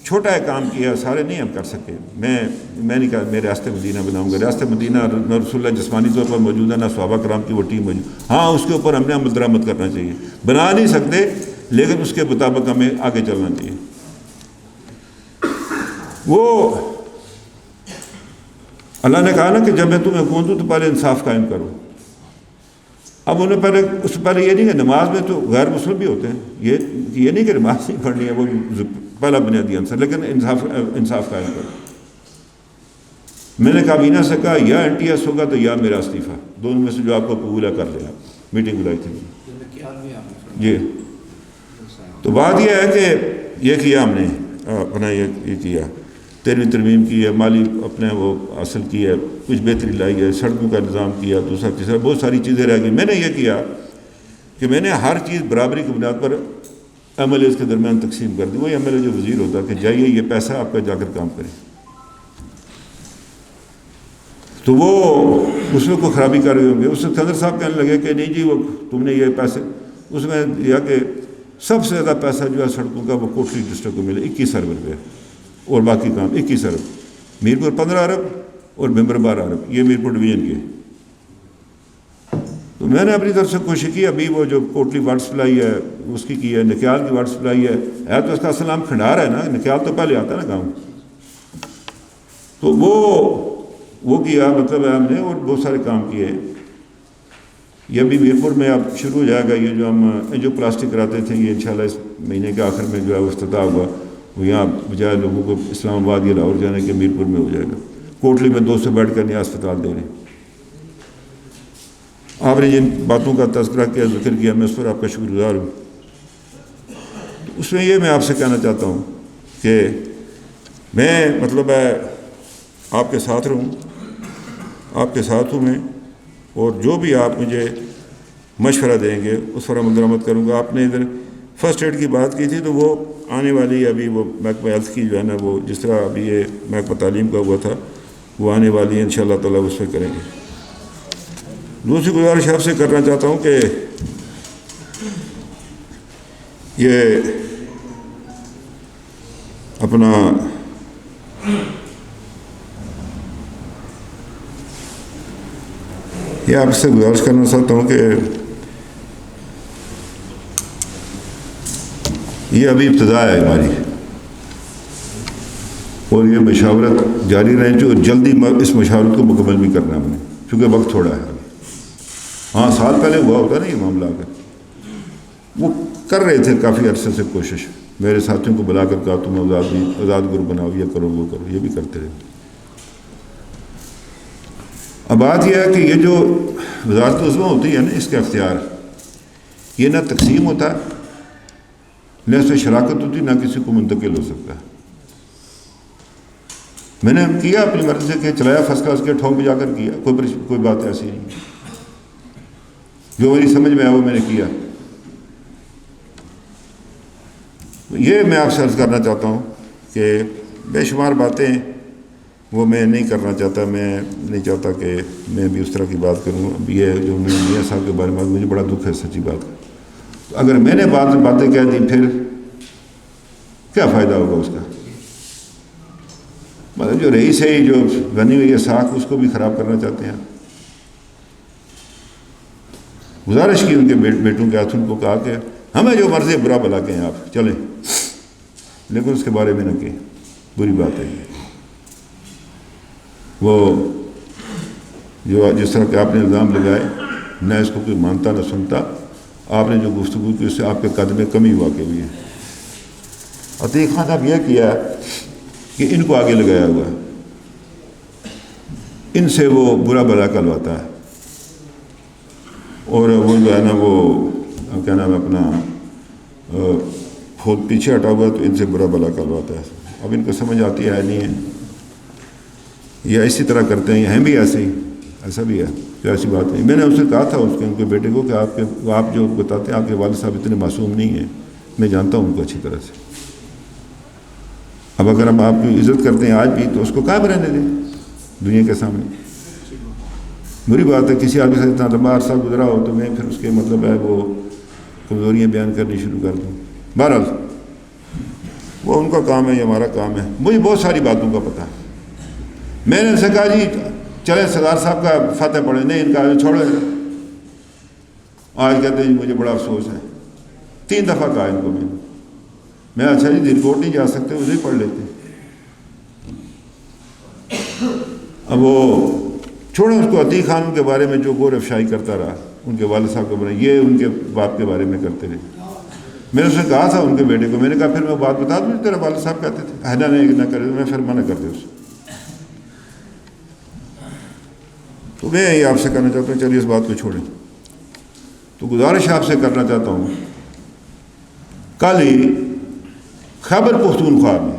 چھوٹا ہے کام کیا, سارے نہیں ہم کر سکے. میں نہیں کہا میں ریاست مدینہ بناؤں گا. ریاست مدینہ نہ رسول اللہ جسمانی طور پر موجود ہے, نہ صحابہ کرام کی وہ ٹیم موجود. ہاں اس کے اوپر ہم نے عمل درآمد کرنا چاہیے, بنا نہیں سکتے لیکن اس کے مطابق ہمیں آگے چلنا چاہیے. وہ اللہ نے کہا نا کہ جب میں تمہیں حکومت دوں تو پہلے انصاف قائم کرو. اب انہیں اس سے پہلے یہ نہیں کہ نماز میں تو غیر مسلم بھی ہوتے ہیں, یہ نہیں کہ نماز نہیں پڑھنی ہے, وہ پہلا بنیادی عنصر, لیکن انصاف قائم کرو. میں نے کابینہ سے کہا یا این ٹی ایس ہوگا تو یا میرا استعفیٰ, دونوں میں سے جو آپ کو قبول ہے کر لیا. میٹنگ بلائی تھی جی. تو بات یہ ہے کہ یہ کیا ہم نے اپنا یہ کیا, 13ویں ترمیم کی ہے, مالی اپنے وہ حاصل کی ہے, کچھ بہتری لائی ہے, سڑکوں کا انتظام کیا, دوسرا تیسرا بہت ساری چیزیں رہ گئی. میں نے یہ کیا کہ میں نے ہر چیز برابری کی بنیاد پر ایم ایل ایز کے درمیان تقسیم کر دی. وہی ایم ایل اے جو وزیر ہوتا کہ جائیے یہ پیسہ آپ کا جا کر کام کرے. تو وہ اس میں کوئی خرابی کر رہے ہوں گے. اس سے صدر صاحب کہنے لگے کہ نہیں جی وہ تم نے یہ پیسے, اس میں دیا کہ سب سے زیادہ پیسہ جو ہے سڑکوں کا وہ کوٹلی ڈسٹرکٹ کو ملے 21 ارب روپے, اور باقی کام 21 ارب, میرپور 15 ارب اور ممبر 12 ارب, یہ میرپور ڈویژن کے. تو میں نے اپنی طرف سے کوشش کی. ابھی وہ جو کوٹلی واٹر سپلائی ہے اس کی ہے, نکیال کی واٹر سپلائی ہے تو اس کا اصل نام کھنڈار ہے نا, نکیال تو پہلے آتا ہے نا گاؤں. تو وہ کیا مطلب ہے ہم نے, اور بہت سارے کام کیے. یہ بھی میرپور میں اب شروع ہو جائے گا. یہ جو ہم جو پلاسٹک کراتے تھے یہ انشاءاللہ اس مہینے کے آخر میں جو ہے افتتاح ہوگا. وہ یہاں بجائے لوگوں کو اسلام آباد یا لاہور جانے کے میرپور میں ہو جائے گا. کوٹلی میں 200 بیڈ کا نیا اسپتال دے رہے ہیں. آپ نے جن باتوں کا تذکرہ کیا, ذکر کیا, میں اس پر آپ کا شکر گزار ہوں. تو اس میں یہ میں آپ سے کہنا چاہتا ہوں کہ میں مطلب ہے آپ کے ساتھ رہوں, آپ کے ساتھ ہوں میں, اور جو بھی آپ مجھے مشورہ دیں گے اس پر عمل درآمد کروں گا. آپ نے ادھر فرسٹ ایڈ کی بات کی تھی, تو وہ آنے والی ابھی وہ محکمہ ہیلتھ کی جو ہے نا, وہ جس طرح ابھی یہ محکمہ تعلیم کا ہوا تھا وہ آنے والی ہے انشاءاللہ تعالیٰ, اس پہ کریں گے. دوسری گزارش آپ سے کرنا چاہتا ہوں کہ یہ اپنا یہ آپ سے گزارش کرنا چاہتا ہوں کہ یہ ابھی ابتدا ہے ہماری, اور یہ مشاورت جاری رہے جو جلدی اس مشاورت کو مکمل بھی کرنا ہے ہم نے, چونکہ وقت تھوڑا ہے. ہاں سال پہلے ہوا ہوتا نا یہ معاملہ کا, وہ کر رہے تھے کافی عرصے سے کوشش, میرے ساتھیوں کو بلا کر کہا تم آزاد گروپ بناؤ, یہ کرو وہ کرو, یہ بھی کرتے رہے. اب بات یہ ہے کہ یہ جو وزارت عظمیٰ ہوتی ہے نا, اس کا اختیار یہ نہ تقسیم ہوتا ہے, نہ اس میں شراکت ہوتی, نہ کسی کو منتقل ہو سکتا ہے. میں نے کیا اپنی مرضی سے کہ چلایا فرسٹ کلاس کے ٹھونک بجا کر کیا, کوئی بات ایسی نہیں, جو میری سمجھ میں آیا وہ میں نے کیا. یہ میں آپ سے عرض کرنا چاہتا ہوں کہ بے شمار باتیں وہ میں نہیں کرنا چاہتا, میں نہیں چاہتا کہ میں بھی اس طرح کی بات کروں. اب یہ جو میاں صاحب کے بارے میں مجھے بڑا دکھ ہے سچی بات کا. اگر میں نے باتیں کہہ دی پھر کیا فائدہ ہوگا اس کا؟ مطلب جو رئیس ہے جو بنی ہوئی ہے ساکھ, اس کو بھی خراب کرنا چاہتے ہیں. گزارش کی ان کے بیٹوں کے ہاتھ, ان کو کہا کہ ہمیں جو مرضی برا بلا کہیں آپ چلیں, لیکن اس کے بارے میں نہ کہیں, بری بات ہے یہ. وہ جو جس طرح کہ آپ نے الزام لگائے, نہ اس کو کوئی مانتا نہ سنتا. آپ نے جو گفتگو کی اس سے آپ کے قد میں کمی واقع ہوئی ہے. عتیق خان صاحب یہ کیا کہ ان کو آگے لگایا ہوا ہے, ان سے وہ برا بلا کلواتا ہے, اور وہ جو ہے نا وہ کیا نام ہے اپنا خود پیچھے ہٹا ہوا ہے, تو ان سے برا بلا کلواتا ہے. اب ان کو سمجھ آتی ہے نہیں ہے, یہ اسی طرح کرتے ہیں, ہیں بھی ایسے ہی, ایسا بھی ہے کہ ایسی بات نہیں. میں نے اس سے کہا تھا ان کے بیٹے کو کہ آپ جو بتاتے ہیں آپ کے والد صاحب اتنے معصوم نہیں ہیں, میں جانتا ہوں ان کو اچھی طرح سے. اب اگر ہم آپ کی عزت کرتے ہیں آج بھی, تو اس کو قائم رہنے دیں دنیا کے سامنے. بری بات ہے کسی آدمی سے اتنا لمبا عرصہ گزرا ہو تو میں پھر اس کے مطلب ہے وہ کمزوریاں بیان کرنی شروع کر دوں. بہرحال وہ ان کا کام ہے, یہ ہمارا کام ہے. مجھے بہت ساری باتوں کا پتہ ہے. میں نے ان سے کہا جی چلے سردار صاحب کا فاتح پڑھے, نہیں ان کا چھوڑے. آج کہتے ہیں مجھے بڑا افسوس ہے, 3 دفعہ کہا ان کو میں اچھا جی دل کوٹ نہیں جا سکتے, اسے ہی پڑھ لیتے. اب وہ چھوڑیں اس کو. عتیق خان کے بارے میں جو غور افشائی کرتا رہا, ان کے والد صاحب کے بارے میں, یہ ان کے باپ کے بارے میں کرتے رہے. میں نے اس سے کہا تھا ان کے بیٹے کو, میں نے کہا پھر میں بات بتا دوں تیرے والد صاحب کہتے تھے حیدہ نہیں نہ کرے, میں پھر منع کر دے اسے. تو میں یہ آپ سے کہنا چاہتا ہوں چلیے اس بات کو چھوڑیں. تو گزارش آپ سے کرنا چاہتا ہوں, کل ہی خیبر پختونخوا میں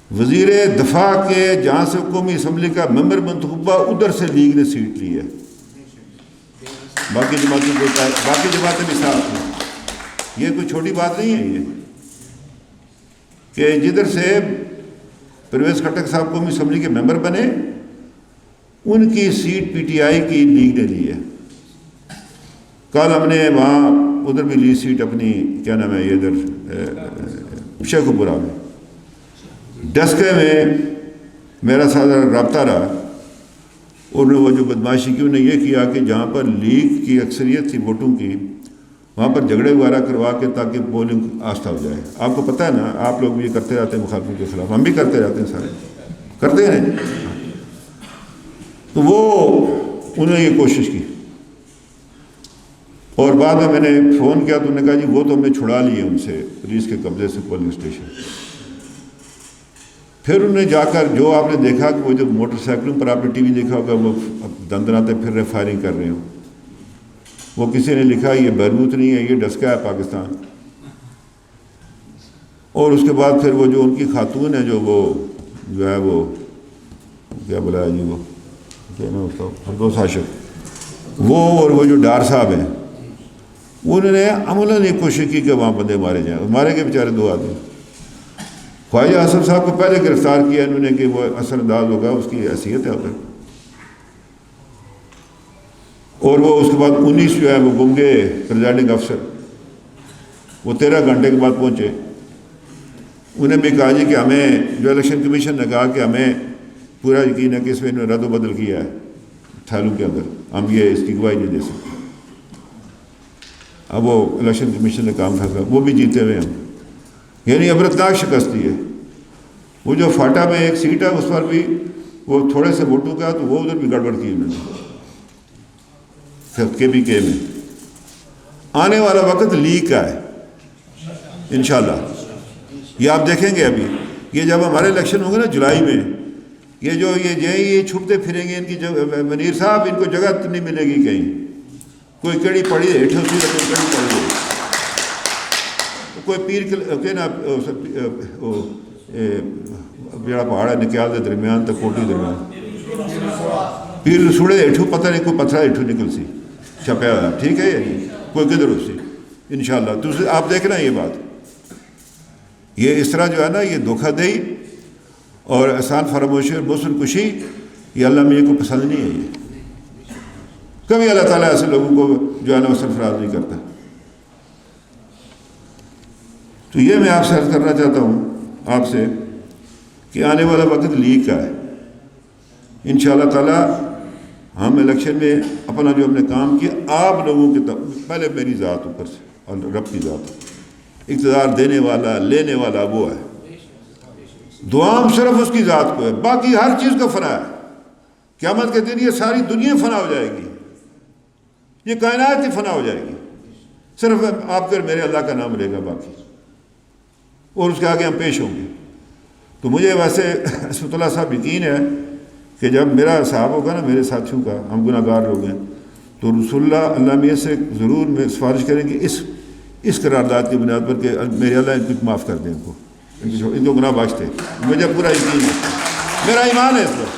وزیر دفاع کے جہاں سے قومی اسمبلی کا ممبر منتخبہ, ادھر سے لیگ نے سیٹ لی ہے. باقی جماعتیں بھی ساتھ ہیں. یہ کوئی چھوٹی بات نہیں ہے یہ کہ جدھر سے پرویز خٹک صاحب قومی اسمبلی کے ممبر بنے, ان کی سیٹ پی ٹی آئی کی لیگ نے لی ہے. کل ہم نے وہاں ادھر بھی لی سیٹ اپنی, کیا نام ہے یہ ادھر شیخ پورہ میں. ڈسکے میں میرا سارا رابطہ رہا, انہوں نے وہ جو بدماشی کی, انہوں نے یہ کیا کہ جہاں پر لیگ کی اکثریت تھی ووٹوں کی, وہاں پر جھگڑے وغیرہ کروا کے تاکہ پولنگ آستہ ہو جائے. آپ کو پتہ ہے نا, آپ لوگ بھی کرتے رہتے ہیں مخالفوں کے خلاف, ہم بھی کرتے رہتے ہیں, سارے کرتے ہیں. تو وہ انہوں نے یہ کوشش کی, اور بعد میں نے فون کیا تو انہوں نے کہا جی وہ تو ہم نے چھڑا لیے ان سے پولیس کے قبضے سے پولنگ اسٹیشن. پھر انہوں نے جا کر جو آپ نے دیکھا کہ وہ جو موٹر سائیکلوں پر آپ نے ٹی وی دیکھا ہوگا وہ دندناتے پھر رہے فائرنگ کر رہے ہوں, وہ کسی نے لکھا یہ بیروت نہیں ہے, یہ ڈسکا ہے پاکستان. اور اس کے بعد پھر وہ جو ان کی خاتون ہے جو ہے وہ کیا بلایا جی وہ کیا نا اس کا فردوس عاشق, وہ اور وہ جو ڈار صاحب ہیں انہوں نے عملاً یہ کوشش کی کہ وہاں بندے مارے جائیں. مارے گئے بیچارے 2 آدمی. خواجہ حسن صاحب کو پہلے گرفتار کیا انہوں نے کہ وہ اثر انداز ہوگا, اس کی حیثیت ہے ادھر. اور وہ اس کے بعد 19 جو ہے وہ گم گئے پریزائڈنگ افسر, وہ 13 گھنٹے کے بعد پہنچے. انہیں بھی کہا جی کہ ہمیں جو الیکشن کمیشن نے کہا کہ ہمیں پورا یقین ہے کہ اس میں انہوں نے رد و بدل کیا ہے تھیلوں کے اندر, ہم یہ اس کی گواہی نہیں دے سکتے. اب وہ الیکشن کمیشن نے کام پھینسا, وہ بھی جیتے ہوئے ہم, یعنی عبرتناک شکستی ہے. وہ جو فاٹا میں ایک سیٹ ہے اس پر بھی وہ تھوڑے سے ووٹوں کا تو وہ ادھر بھی گڑبڑ کی انہوں نے کے میں. آنے والا وقت لیگ کا ہے انشاءاللہ, یہ آپ دیکھیں گے. ابھی یہ جب ہمارے الیکشن ہوں گے نا جولائی میں, یہ چھپتے پھریں گے, ان کی منیر صاحب ان کو جگہ نہیں ملے گی کہیں. کوئی کڑی پڑی ہے ہیٹھوں سی کڑی پڑی ہے, کوئی پیر کے نا جڑا پہاڑ ہے نکیال دے درمیان تو کوٹی درمیان پیر رسوڑے ہیٹھوں پتہ نہیں کوئی پتھرا ہیٹھوں نکل سی چھپیا ہوا, ٹھیک ہے جی, کوئی کدھر ہو سی انشاءاللہ. دوسرے آپ دیکھنا یہ بات, یہ اس طرح جو ہے نا یہ دھوکہ دہی اور احسان فراموشی اور محسن کشی, یہ اللہ میاں کو پسند نہیں ہے. یہ کبھی اللہ تعالیٰ ایسے لوگوں کو جو ہے نا وہ سرفراز نہیں کرتا. تو یہ میں آپ سے عرض کرنا چاہتا ہوں آپ سے کہ آنے والا وقت لیگ کا ہے انشاءاللہ تعالیٰ. ہم الیکشن میں اپنا جو ہم نے کام کیا, آپ لوگوں کے پہلے میری ذات اوپر سے اور رب کی ذات, اقتدار دینے والا لینے والا وہ ہے, دعام صرف اس کی ذات کو ہے, باقی ہر چیز کا فنا ہے. قیامت کے دن یہ ساری دنیا فنا ہو جائے گی, یہ کائنات ہی فنا ہو جائے گی, صرف آپ کے میرے اللہ کا نام رہے گا باقی, اور اس کے آگے ہم پیش ہوں گے. تو مجھے ویسے عصمت اللہ صاحب یقین ہے کہ جب میرا حساب ہوگا نا میرے ساتھیوں کا, ہم گناہ گار لوگ ہیں, تو رسول اللہ میاں سے ضرور میں سفارش کریں گے اس قرارداد کی بنیاد پر کہ میرے اللہ ان کو معاف کر دیں, ان کو گناہ بخش دیں. مجھے پورا یقین ہے, میرا ایمان ہے اس پر.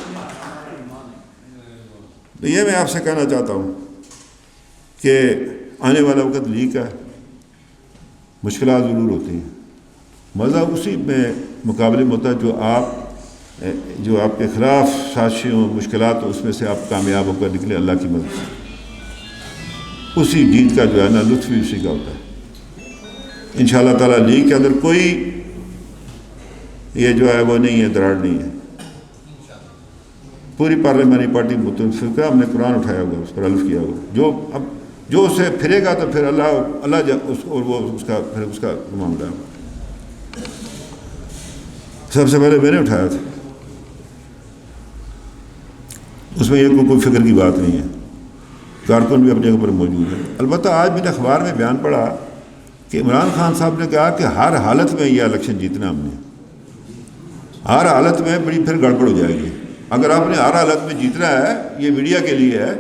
تو یہ میں آپ سے کہنا چاہتا ہوں کہ آنے والا وقت لیگ کا ہے. مشکلات ضرور ہوتی ہیں, مزہ اسی میں مقابلے میں ہوتا ہے جو آپ کے خلاف سازشوں مشکلات اس میں سے آپ کامیاب ہو کر نکلے اللہ کی مدد سے. اسی جیت کا جو ہے نا لطف بھی اسی کا ہوتا ہے انشاءاللہ تعالیٰ. لیگ کے اندر کوئی یہ جو ہے وہ نہیں ہے, دراڑ نہیں ہے. پوری پارلیمانی پارٹی متفق ہے, ہم نے قرآن اٹھایا ہوا, اس پر الف کیا ہوا, جو اس سے پھرے گا تو پھر اللہ اور وہ اس کا معاملہ ہے. سب سے پہلے میں نے اٹھایا تھا, اس میں یہ کوئی فکر کی بات نہیں ہے. کارکن بھی اپنے اوپر موجود ہے. البتہ آج میں نے اخبار میں بیان پڑھا کہ عمران خان صاحب نے کہا کہ ہر حالت میں یہ الیکشن جیتنا ہم نے, ہر حالت میں بڑی پھر گڑبڑ ہو جائے گی. اگر آپ نے ہر حالت میں جیتنا ہے, یہ میڈیا کے لیے ہے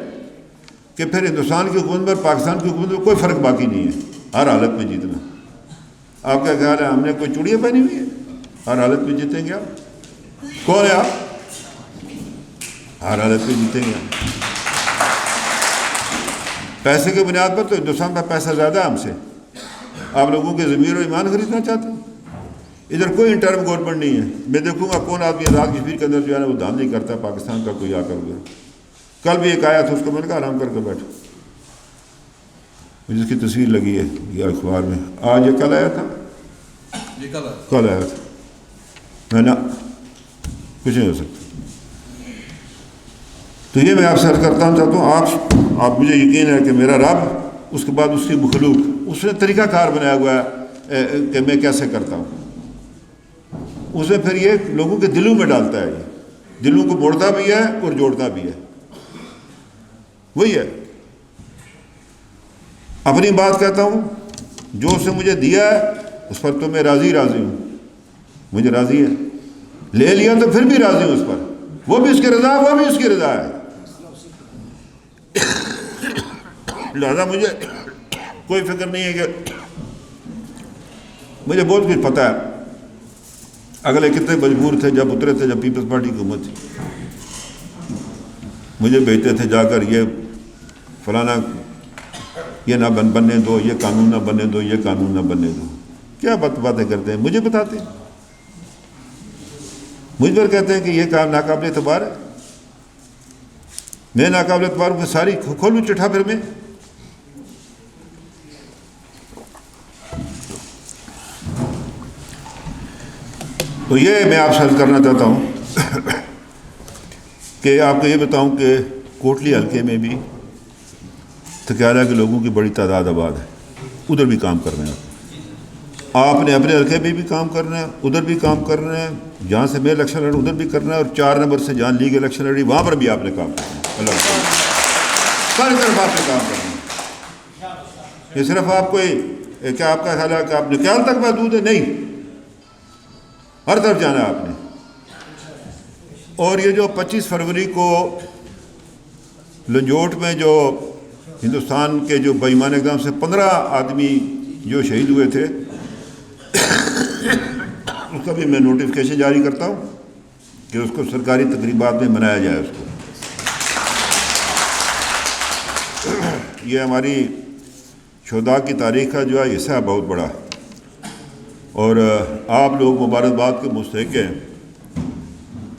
کہ پھر ہندوستان کی حکومت پر پاکستان کی حکومت میں کوئی فرق باقی نہیں ہے, ہر حالت میں جیتنا. آپ کا خیال ہے ہم نے کوئی چوڑیاں پہنی ہوئی ہیں, ہر حالت میں جیتیں گے آپ؟ کون ہے آپ؟ ہر حالت میں جیتیں گے. پیسے کی بنیاد پر تو ہندوستان کا پیسہ زیادہ ہے ہم سے. آپ لوگوں کے ضمیر و ایمان خریدنا چاہتے ہیں. ادھر کوئی انٹرم گورنمنٹ نہیں ہے. میں دیکھوں گا کون آدمی آزاد کشمیر کے اندر جو ہے نا وہ دام نہیں کرتا پاکستان کا کوئی آ کر گیا. کل بھی ایک آیا تھا, اس کو میں نے کہا آرام کر کے بیٹھو, جس کی تصویر لگی ہے یہ اخبار میں. آج یہ کل آیا تھا, کل آیا تھا. میں نا کچھ نہیں ہو سکتا. تو یہ میں آپ سے عرض کرتا ہوں چاہتا ہوں آپ مجھے یقین ہے کہ میرا رب, اس کے بعد اس کی مخلوق, اس نے طریقہ کار بنایا ہوا ہے کہ میں کیسے کرتا ہوں. اس میں پھر یہ لوگوں کے دلوں میں ڈالتا ہے, یہ دلوں کو موڑتا بھی ہے اور جوڑتا بھی ہے, وہی ہے. اپنی بات کہتا ہوں، جو اس نے مجھے دیا ہے اس پر تو میں راضی ہوں، مجھے راضی ہے، لے لیا تو پھر بھی راضی ہوں اس پر، وہ بھی اس کی رضا، وہ بھی اس کی رضا ہے، لہذا مجھے کوئی فکر نہیں ہے کہ مجھے بہت کچھ پتہ ہے اگلے کتنے مجبور تھے جب اترے تھے، جب پیپلز پارٹی کی حکومت تھی، مجھے بھیجتے تھے جا کر یہ فلانا یہ نہ بننے دو، یہ قانون نہ بننے دو، یہ قانون نہ بننے دو، کیا باتیں کرتے ہیں، مجھے بتاتے ہیں، مجھ پر کہتے ہیں کہ یہ کام ناقابل اعتبار ہے، میں ناقابل اعتبار کو ساری کھولوں چٹھا پھر میں. تو یہ میں آپ سے عرض کرنا چاہتا ہوں کہ آپ کو یہ بتاؤں کہ کوٹلی حلقے میں بھی تکیالہ کے لوگوں کی بڑی تعداد آباد ہے، ادھر بھی کام کر رہے ہیں، آپ نے اپنے حلقے میں بھی کام کرنا ہے، ادھر بھی کام کرنا ہے، جہاں سے میں الیکشن لڑوں ادھر بھی کرنا ہے، اور 4 نمبر سے جہاں لیگ الیکشن لڑی وہاں پر بھی آپ نے کام کرنا ہے، اللہ ساری طرف آپ نے کام کرنا ہے. یہ صرف آپ کو کیا آپ کا خیال ہے کہ آپ نکال تک محدود ہے؟ نہیں، ہر طرف جانا ہے آپ نے. اور یہ جو 25 فروری کو لنجوٹ میں جو ہندوستان کے جو بے ایمان اقدام سے 15 آدمی جو شہید ہوئے تھے، اس کا بھی میں نوٹیفکیشن جاری کرتا ہوں کہ اس کو سرکاری تقریبات میں منایا جائے. اس کو یہ ہماری شہداء کی تاریخ کا جو ہے حصہ ہے بہت بڑا، اور آپ لوگ مبارکباد کے مستحق ہیں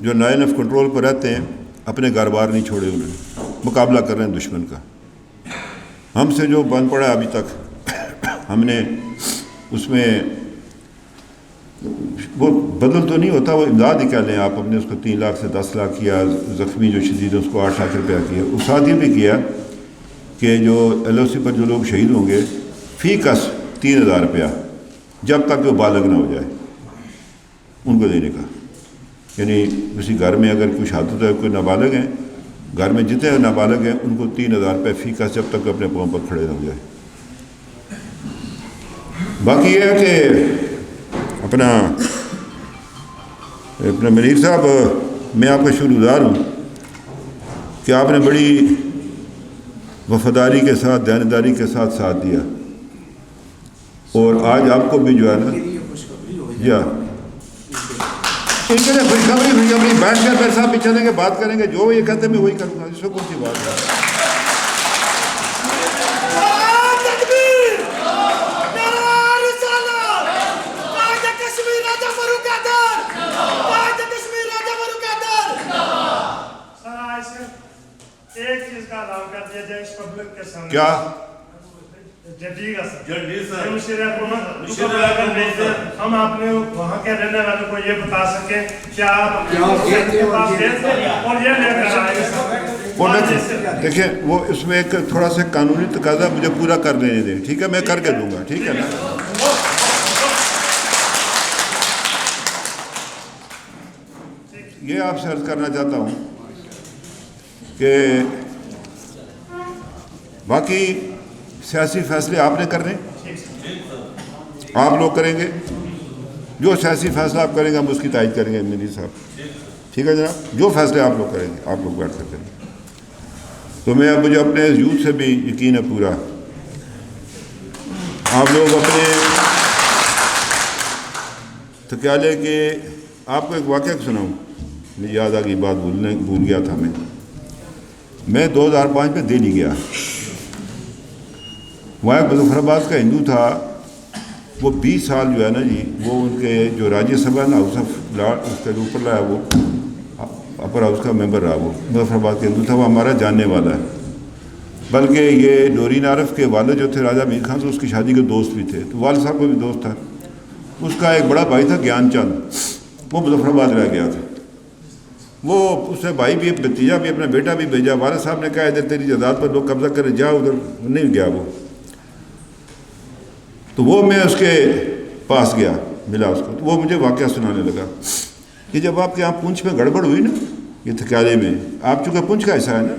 جو لائن آف کنٹرول پر رہتے ہیں، اپنے گھر بار نہیں چھوڑے، انہوں نے مقابلہ کر رہے ہیں دشمن کا. ہم سے جو بن پڑا ہے ابھی تک، ہم نے اس میں وہ بدل تو نہیں ہوتا، وہ امداد ہی کہہ لیں آپ، ہم نے اس کو 3 لاکھ سے 10 لاکھ کیا، زخمی جو شدید ہے اس کو 8 لاکھ روپیہ کیا. اس ساتھ یہ بھی کیا کہ جو ایل او سی پر جو لوگ شہید ہوں گے فی کس 3000 روپیہ جب تک وہ بالغ نہ ہو جائے ان کو دینے کا. یعنی کسی گھر میں اگر کوئی شہادت ہے، کوئی نابالغ ہیں، گھر میں جتنے نابالغ ہیں ان کو 3000 روپے فی کس جب تک اپنے پاؤں پر کھڑے نہ ہو جائے. باقی یہ ہے کہ اپنا منیر صاحب، میں آپ کا شکر گزار ہوں کہ آپ نے بڑی وفاداری کے ساتھ، دیانتداری کے ساتھ دیا، اور آج آپ کو بھی جو ہے نا ان کے لیے خوشخبری بیٹھ کر میرے صاحب بھی چلیں گے، بات کریں گے، جو یہ کہتے ہیں میں وہی کروں گا، اس میں کون سی بات ہے.
ایک چیز کا اعلان کر دیا جائے اس پبلک کے سامنے.
کیا
ہم اپنے وہاں کے رہنے والوں کو یہ بتا سکیں کہ آپ اور یہ لے کر آئے.
دیکھیں وہ اس میں ایک تھوڑا سا قانونی تقاضا مجھے پورا کر لینے دیں، ٹھیک ہے، میں کر کے دوں گا، ٹھیک ہے نا. یہ آپ سے عرض کرنا چاہتا ہوں کہ باقی سیاسی فیصلے آپ نے کرنے، آپ لوگ کریں گے، جو سیاسی فیصلہ آپ کریں گے ہم اس کی تائید کریں گے منیر صاحب، ٹھیک ہے جناب، جو فیصلے آپ لوگ کریں گے آپ لوگ بیٹھ کر کریں گے. تو میں اب مجھے اپنے یوتھ سے بھی یقین ہے پورا، آپ لوگ اپنے تکیالے کے، آپ کو ایک واقعہ سناؤں، مجھے یاد آ گئی بات، بھول گیا تھا میں 2005 میں دہلی گیا، وہاں مظفر آباد کا ہندو تھا، وہ 20 سال جو ہے نا جی، وہ ان کے جو راجیہ سبھا نا ہاؤس آف لارڈ اس کے اوپر لایا، وہ اپر ہاؤس کا ممبر رہا، وہ مظفر آباد کا ہندو تھا، وہ ہمارا جاننے والا ہے، بلکہ یہ نورین عارف کے والد جو تھے راجہ میر خان سے اس کی شادی کے دوست بھی تھے، تو والد صاحب کو بھی دوست تھا. اس کا ایک بڑا بھائی تھا گیان چند، وہ مظفر آباد رہ گیا تھا، وہ اس نے بھائی بھی، بھتیجا بھی، اپنا بیٹا بھی بھیجا. والد صاحب نے کہا ادھر تیری جائیداد پر لوگ قبضہ کرے، جا ادھر، نہیں گیا وہ. تو وہ میں اس کے پاس گیا، ملا اس کو، تو وہ مجھے واقعہ سنانے لگا کہ جب آپ کے یہاں پونچھ میں گڑبڑ ہوئی نا، یہ تکیالے میں، آپ چونکہ پونچھ کا حصہ ہے نا،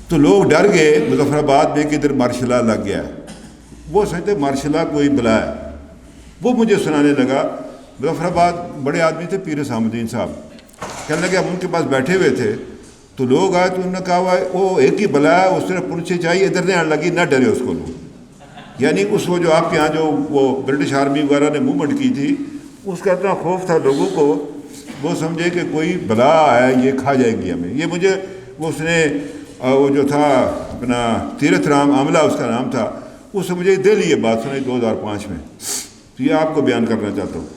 تو لوگ ڈر گئے مظفر آباد میں کہ ادھر مارشل لا لگ گیا ہے. وہ سمجھتے مارشل لا کوئی بلا ہے. وہ مجھے سنانے لگا. مظفر آباد بڑے آدمی تھے پیر حسام الدین صاحب, کہنے لگے ہم ان کے پاس بیٹھے ہوئے تھے تو لوگ آئے تو انہوں نے کہا وہ ایک ہی بلا ہے, اس نے پوچھے چاہیے ادھر نہیں آنے لگی, نہ ڈرے اس کو لوگ. یعنی اس وہ جو آپ کے یہاں جو وہ برٹش آرمی وغیرہ نے موومنٹ کی تھی اس کا اتنا خوف تھا لوگوں کو, وہ سمجھے کہ کوئی بلا ہے یہ کھا جائے گی ہمیں. یہ مجھے وہ اس نے وہ جو تھا اپنا تیرتھ رام عاملہ اس کا نام تھا, اس نے مجھے دہلی یہ بات سنائی 2005 میں. تو یہ آپ کو بیان کرنا چاہتا ہوں.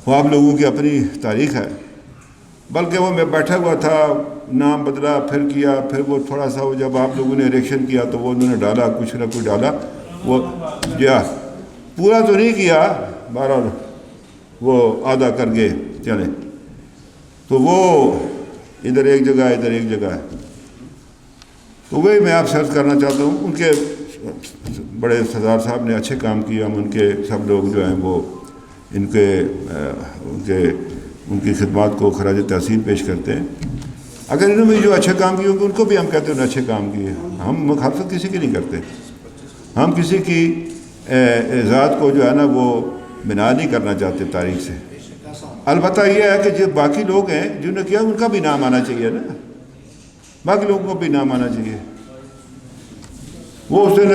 وہ آپ لوگوں کی اپنی تاریخ ہے. بلکہ وہ میں بیٹھا ہوا تھا, نام بدلا پھر کیا, پھر وہ تھوڑا سا وہ جب آپ لوگوں نے الیکشن کیا تو وہ انہوں نے ڈالا کچھ نہ کچھ ڈالا, وہ جا پورا تو نہیں کیا, بہرحال وہ آدھا کر گئے چلیں. تو وہ ادھر ایک جگہ ادھر ایک جگہ ہے. تو وہی میں آپ سے عرض کرنا چاہتا ہوں, ان کے بڑے سردار صاحب نے اچھے کام کیے, ہم ان کے سب لوگ جو ہیں وہ ان کی خدمات کو خراج تحسین پیش کرتے ہیں. اگر انہوں نے جو اچھے کام کیے ان کو بھی ہم کہتے ہیں انہوں نے اچھے کام کیے. ہم مخالفت کسی کی نہیں کرتے, ہم کسی کی ذات کو جو ہے نا وہ بنا نہیں کرنا چاہتے تاریخ سے. البتہ یہ ہے کہ جو باقی لوگ ہیں جنہوں نے کیا ان کا بھی نام آنا چاہیے نا, باقی لوگوں کو بھی نام آنا چاہیے. وہ اس دن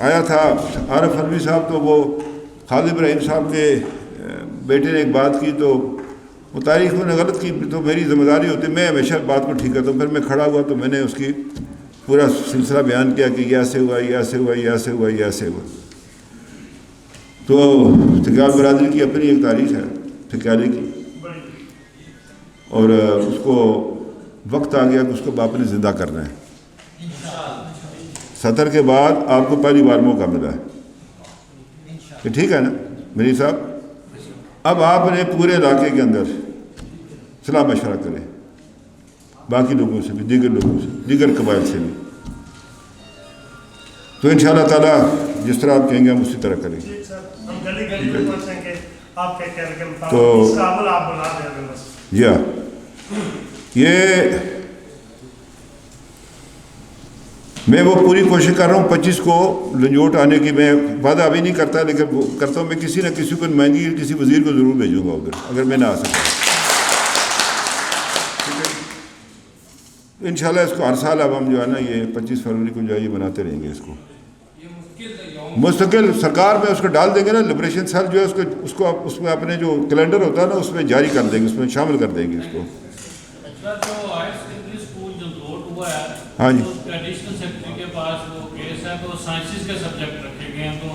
آیا تھا عارف علوی صاحب, تو وہ خالد ابراہیم صاحب کے بیٹے نے ایک بات کی تو وہ تاریخ میں نے غلط کی, تو میری ذمہ داری ہوتی, میں ہمیشہ بات کو ٹھیک کرتا ہوں. پھر میں کھڑا ہوا تو میں نے اس کی پورا سلسلہ بیان کیا کہ یہ ایسے ہوا, یہ ایسے ہوا, یہ ایسے ہوا, یہ ایسے ہوا. تو ٹھکیال برادری کی اپنی ایک تاریخ ہے ٹھکیالے کی, اور اس کو وقت آ گیا کہ اس کو آپ نے زندہ کرنا ہے. 70 کے بعد آپ کو پہلی بار موقع ملا ہے کہ ٹھیک ہے نا میری صاحب, اب آپ نے پورے علاقے کے اندر صلاح مشورہ کریں باقی لوگوں سے بھی, دیگر لوگوں سے, دیگر قبائل سے بھی. تو انشاءاللہ تعالیٰ جس طرح آپ کہیں گے ہم اسی طرح کریں گے. تو یہ میں وہ پوری کوشش کر رہا ہوں 25 کو لنجوٹ آنے کی. میں وعدہ ابھی نہیں کرتا لیکن کرتا ہوں, میں کسی نہ کسی کو نمائندگی کسی وزیر کو ضرور بھیجوں گا ادھر اگر میں نہ آ سکتا. انشاءاللہ اس کو ہر سال اب ہم جو ہے نا یہ 25 فروری کو جو ہے یہ بناتے رہیں گے. اس کو مستقل سرکار میں اس کو ڈال دیں گے نا, لبریشن سیل جو ہے اس میں اپنے جو کیلنڈر ہوتا ہے نا اس میں جاری کر دیں گے, اس میں شامل کر دیں گے اس کو. ہاں جی
ایڈیشنل سیکرٹری کے پاس وہ کیس ہے تو سائنسز کے سبجیکٹ رکھے گئے ہیں, تو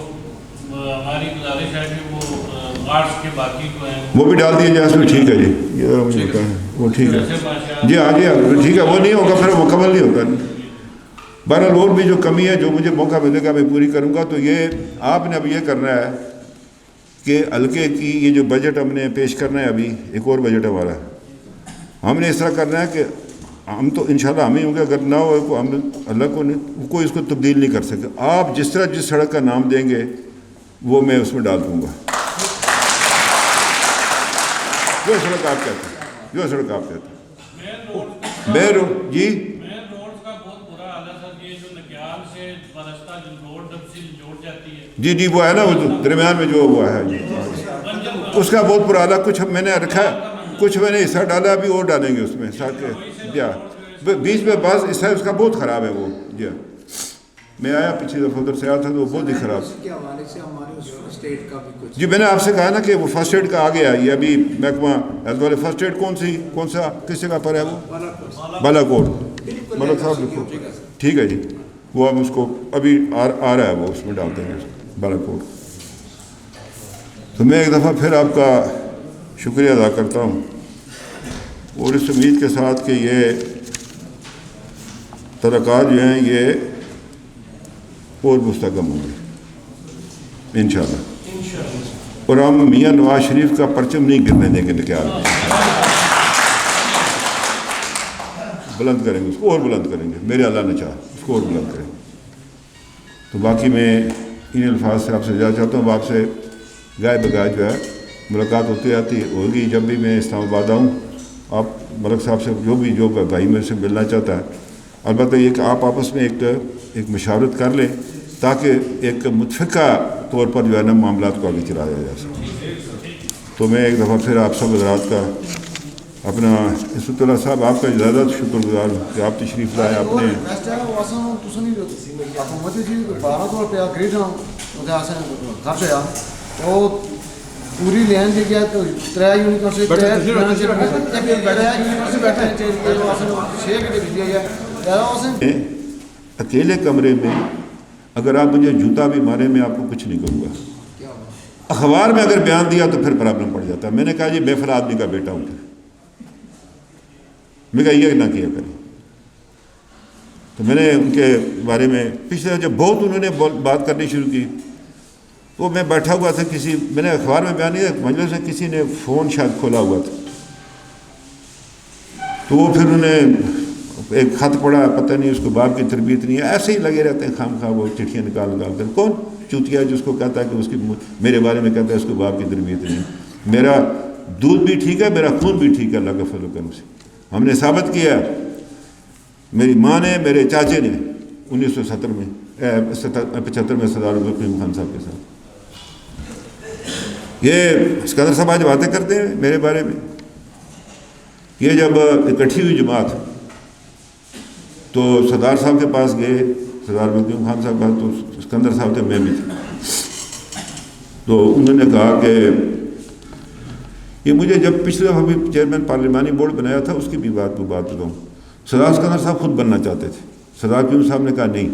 ہماری گزارش ہے کہ وہ آرٹس کے باقی جو ہیں
وہ بھی ڈال دیے جائے اس میں. ٹھیک ہے جی, یہ مجھے بتا ہے وہ ٹھیک ہے جی. ہاں جی ٹھیک ہے, وہ نہیں ہوگا پھر مکمل نہیں ہوگا. بہرحال اور بھی جو کمی ہے جو مجھے موقع ملے گا میں پوری کروں گا. تو یہ آپ نے اب یہ کرنا ہے کہ حلقے کی یہ جو بجٹ ہم نے پیش کرنا ہے, ابھی ایک اور بجٹ ہمارا ہم نے اس طرح کرنا ہے کہ ہم تو انشاءاللہ ہم ہی ہوں گے, اگر نہ ہو ہم اللہ کو کوئی اس کو تبدیل نہیں کر سکے. آپ جس طرح جس سڑک کا نام دیں گے وہ میں اس میں ڈال دوں گا. جو سڑک آپ کہتے ہیں, جو سڑک آپ کہتے ہیں مین روڈ جی جی وہ ہے نا وہ درمیان میں جو ہوا ہے اس کا بہت برا حال. کچھ میں نے رکھا ہے, کچھ میں نے حصہ ڈالا, ابھی اور ڈالیں گے اس میں جی. بیچ میں بعض حصہ اس کا بہت خراب ہے وہ جی. میں آیا پچھلی دفعہ ادھر سے آیا تھا تو وہ بہت ہی خراب جی. میں نے آپ سے کہا نا کہ وہ فرسٹ ایڈ کا آ گیا, یہ ابھی محکمہ ہیلتھ والے فرسٹ ایڈ کون سا کس جگہ پر ہے وہ بالا کوٹ. ملک صاحب لکھو ٹھیک ہے جی. وہ ہم اس کو ابھی آ رہا ہے, وہ اس میں ڈال دیں گے بالا کوٹ. تو میں ایک دفعہ پھر آپ کا شکریہ ادا کرتا ہوں, اور اس امید کے ساتھ کہ یہ ترقات جو ہیں یہ اور مستحکم ہوں گے انشاءاللہ. اور ہم میاں نواز شریف کا پرچم نہیں گرنے دیں گے, نکال بلند کریں گے اس کو, اور بلند کریں گے, میرے اللہ نے چاہا اس کو اور بلند کریں گے. تو باقی میں ان الفاظ سے آپ سے جانا چاہتا ہوں. آپ سے گائے بگائے جو ہے ملاقات ہوتی رہتی ہوگی, جب بھی میں اسلام آباد آؤں آپ ملک صاحب سے جو بھائی میرے سے ملنا چاہتا ہے، البتہ یہ کہ آپ آپس میں ایک مشاورت کر لیں تاکہ ایک متفقہ طور پر جو ہے نا معاملات کو آگے چلایا جا سکے۔ تو میں ایک دفعہ پھر آپ سب حضرات کا، اپنا عصمت اللہ صاحب آپ کا زیادہ شکر گزار ہوں کہ آپ تشریف لائے۔ آپ نے
پوری لین دی گیا تو 3 یونٹ سے
اکیلے کمرے میں اگر آپ مجھے جوتا بھی مارے میں آپ کو کچھ نہیں کروں گا۔ اخبار میں اگر بیان دیا تو پھر پرابلم پڑ جاتا ہے۔ میں نے کہا جی بے فلا آدمی کا بیٹا ہوں، میں کہا یہ نہ کیا کریں۔ تو میں نے ان کے بارے میں پچھلے جب بہت انہوں نے بات کرنی شروع کی تو میں بیٹھا ہوا تھا، میں نے اخبار میں بیان نہیں، مجلس میں کسی نے فون شاید کھولا ہوا تھا، تو وہ پھر انہوں نے ایک خط پڑھا، پتہ نہیں اس کو باپ کی تربیت نہیں ہے، ایسے ہی لگے رہتے ہیں خام خواہ وہ چٹھیاں نکال کر۔ کون چوتیا جس کو کہتا ہے کہ اس کی میرے بارے میں کہتا ہے اس کو باپ کی تربیت نہیں ہے؟ میرا دودھ بھی ٹھیک ہے، میرا خون بھی ٹھیک ہے اللہ کا فضل و کرم سے۔ ہم نے ثابت کیا، میری ماں نے، میرے چاچے نے 1975 میں سردار عبدالقیوم خان صاحب کے ساتھ، یہ اسکندر صاحب آج باتیں کرتے ہیں میرے بارے میں، یہ جب اکٹھی ہوئی جماعت تو سردار صاحب کے پاس گئے، سردار عبدالقیوم خان صاحب کا، تو اسکندر صاحب تھے، میں بھی تھا، تو انہوں نے کہا کہ یہ مجھے جب پچھلے دفعہ بھی چیئرمین پارلیمانی بورڈ بنایا تھا اس کی بھی بات بتاؤں، سردار اسکندر صاحب خود بننا چاہتے تھے، سردار عبدالقیوم صاحب نے کہا نہیں،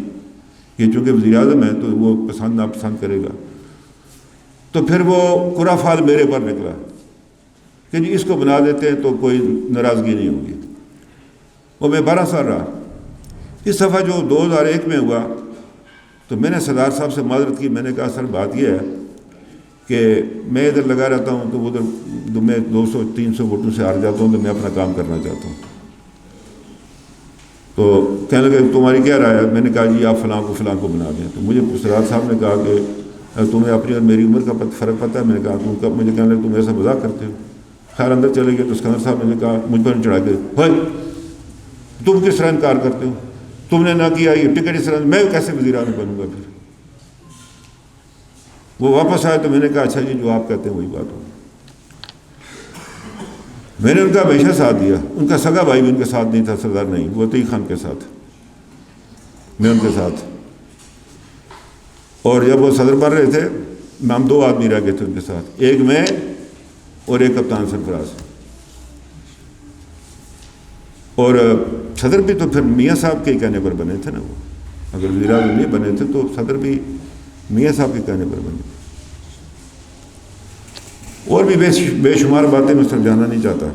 یہ چونکہ وزیر اعظم ہے تو وہ پسند ناپسند کرے گا، تو پھر وہ قرا فال میرے پر نکلا کہ جی اس کو بنا دیتے ہیں تو کوئی ناراضگی نہیں ہوگی۔ وہ میں 12 سال رہا۔ اس دفعہ جو 2001 میں ہوا تو میں نے سردار صاحب سے معذرت کی، میں نے کہا سر بات یہ ہے کہ میں ادھر لگا رہتا ہوں تو ادھر میں 200-300 ووٹوں سے ہار جاتا ہوں تو میں اپنا کام کرنا چاہتا ہوں۔ تو کہنے لگے تمہاری کیا رائے ہے؟ میں نے کہا جی آپ فلاں کو بنا دیں۔ تو مجھے سردار صاحب نے کہا کہ تمہیں اپنی اور میری عمر کا فرق پتہ ہے؟ میں نے کہا تم کب؟ مجھے کہنے لگے تم ایسا مذاق کرتے ہو۔ خیر اندر چلے گئے تو اسکندر صاحب نے کہا مجھ پر چڑھا کے بھائی تم کس طرح انکار کرتے ہو؟ تم نے نہ کیا یہ ٹکٹ اس طرح، میں کیسے وزیر اعظم بنوں گا؟ پھر وہ واپس آئے تو میں نے کہا اچھا جی جو آپ کہتے ہیں وہی بات ہو۔ میں نے ان کا ہمیشہ ساتھ دیا، ان کا سگا بھائی بھی ان کے ساتھ نہیں تھا، سردار نہیں، وہ عتیق خان کے ساتھ، میں ان کے ساتھ۔ اور جب وہ صدر بن رہے تھے ہم 2 آدمی رہ گئے تھے ان کے ساتھ، ایک میں اور ایک کپتان سرفراز، اور صدر بھی تو پھر میاں صاحب کے کہنے پر بنے تھے نا، وہ اگر وزیر اعظم نہیں بنے تھے تو صدر بھی میاں صاحب کے کہنے پر بنے۔ اور بھی بے شمار باتیں میں سر جانا نہیں چاہتا،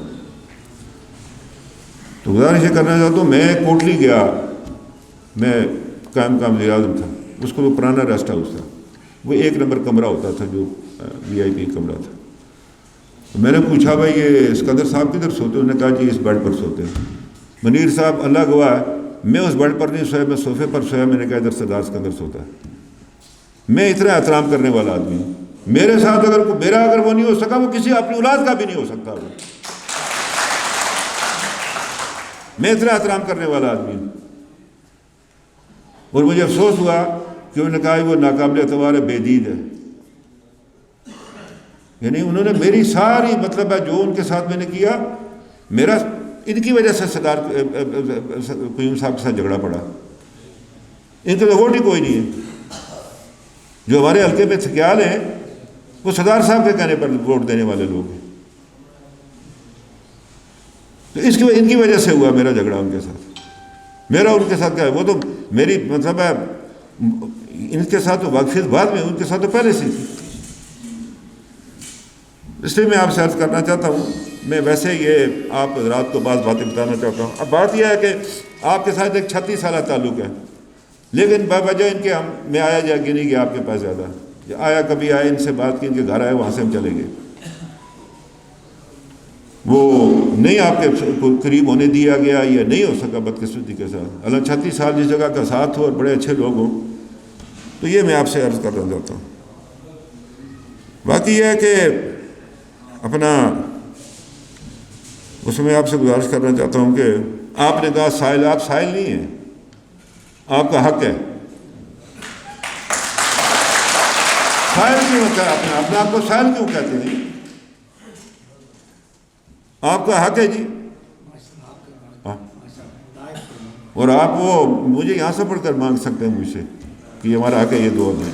تو گزارش یہ کرنا چاہتا ہوں، میں کوٹلی گیا، میں قائم وزیر اعظم تھا، اس کو وہ پرانا ریسٹ ہاؤس تھا، وہ 1 نمبر کمرہ ہوتا تھا جو VIP کمرہ تھا۔ تو میں نے پوچھا بھائی یہ اسکندر صاحب کدھر سوتے؟ انہوں نے کہا جی اس بیڈ پر سوتے ہیں۔ منیر صاحب اللہ گواہ ہے میں اس بیڈ پر نہیں سویا، میں صوفے پر سویا، میں نے کہا ادھر سردار اسکندر سوتا ہے۔ میں اتنا احترام کرنے والا آدمی ہوں، میرے ساتھ اگر وہ نہیں ہو سکا وہ کسی اپنی اولاد کا بھی نہیں ہو سکتا، میں اتنا احترام کرنے والا آدمی ہوں۔ اور مجھے افسوس ہوا کہ انہوں نے کہا وہ ناقابل اعتبار ہے، بے دید ہے، یعنی انہوں نے میری ساری مطلب ہے جو ان کے ساتھ میں نے کیا، میرا ان کی وجہ سے سردار قیوم صاحب کے ساتھ جھگڑا پڑا، ان کے تو ووٹ ہی کوئی نہیں ہے۔ جو ہمارے حلقے میں سکیال ہیں وہ سردار صاحب کے کہنے پر ووٹ دینے والے لوگ ہیں، تو ان کی وجہ سے ہوا میرا جھگڑا ان کے ساتھ۔ میرا ان کے ساتھ کیا ہے، وہ تو میری مطلب ہے ان کے ساتھ تو واقفیت بعد میں، ان کے ساتھ تو پہلے سے تھی۔ اس لیے میں آپ سے عرض کرنا چاہتا ہوں، میں ویسے یہ آپ حضرات کو بعض باتیں بتانا چاہتا ہوں۔ اب بات یہ ہے کہ آپ کے ساتھ ایک 36 سالہ تعلق ہے، لیکن بوجہ ان کے میں آیا جا کے نہیں گیا آپ کے پاس زیادہ، آیا کبھی آئے ان سے بات کی، ان کے گھر آئے وہاں سے ہم چلے گئے، وہ نہیں آپ کے قریب ہونے دیا گیا، یا نہیں ہو سکا بدقسمتی کے ساتھ۔ اللہ 36 سال جس جگہ کا ساتھ ہو اور بڑے اچھے لوگ ہوں، تو یہ میں آپ سے عرض کرنا چاہتا ہوں۔ باقی یہ ہے کہ اپنا وہ اس میں آپ سے گزارش کرنا چاہتا ہوں کہ آپ نے کہا سائل، آپ سائل نہیں ہیں، آپ کا حق ہے. سائل کیوں ہوتا ہے؟ اپنے آپ کو سائل کیوں کہتے ہیں؟ آپ کا حق ہے جی. اور آپ وہ مجھے یہاں سے پڑھ کر مانگ سکتے ہیں مجھ سے کہ یہ ہمارا حق ہے، یہ دعا دیں.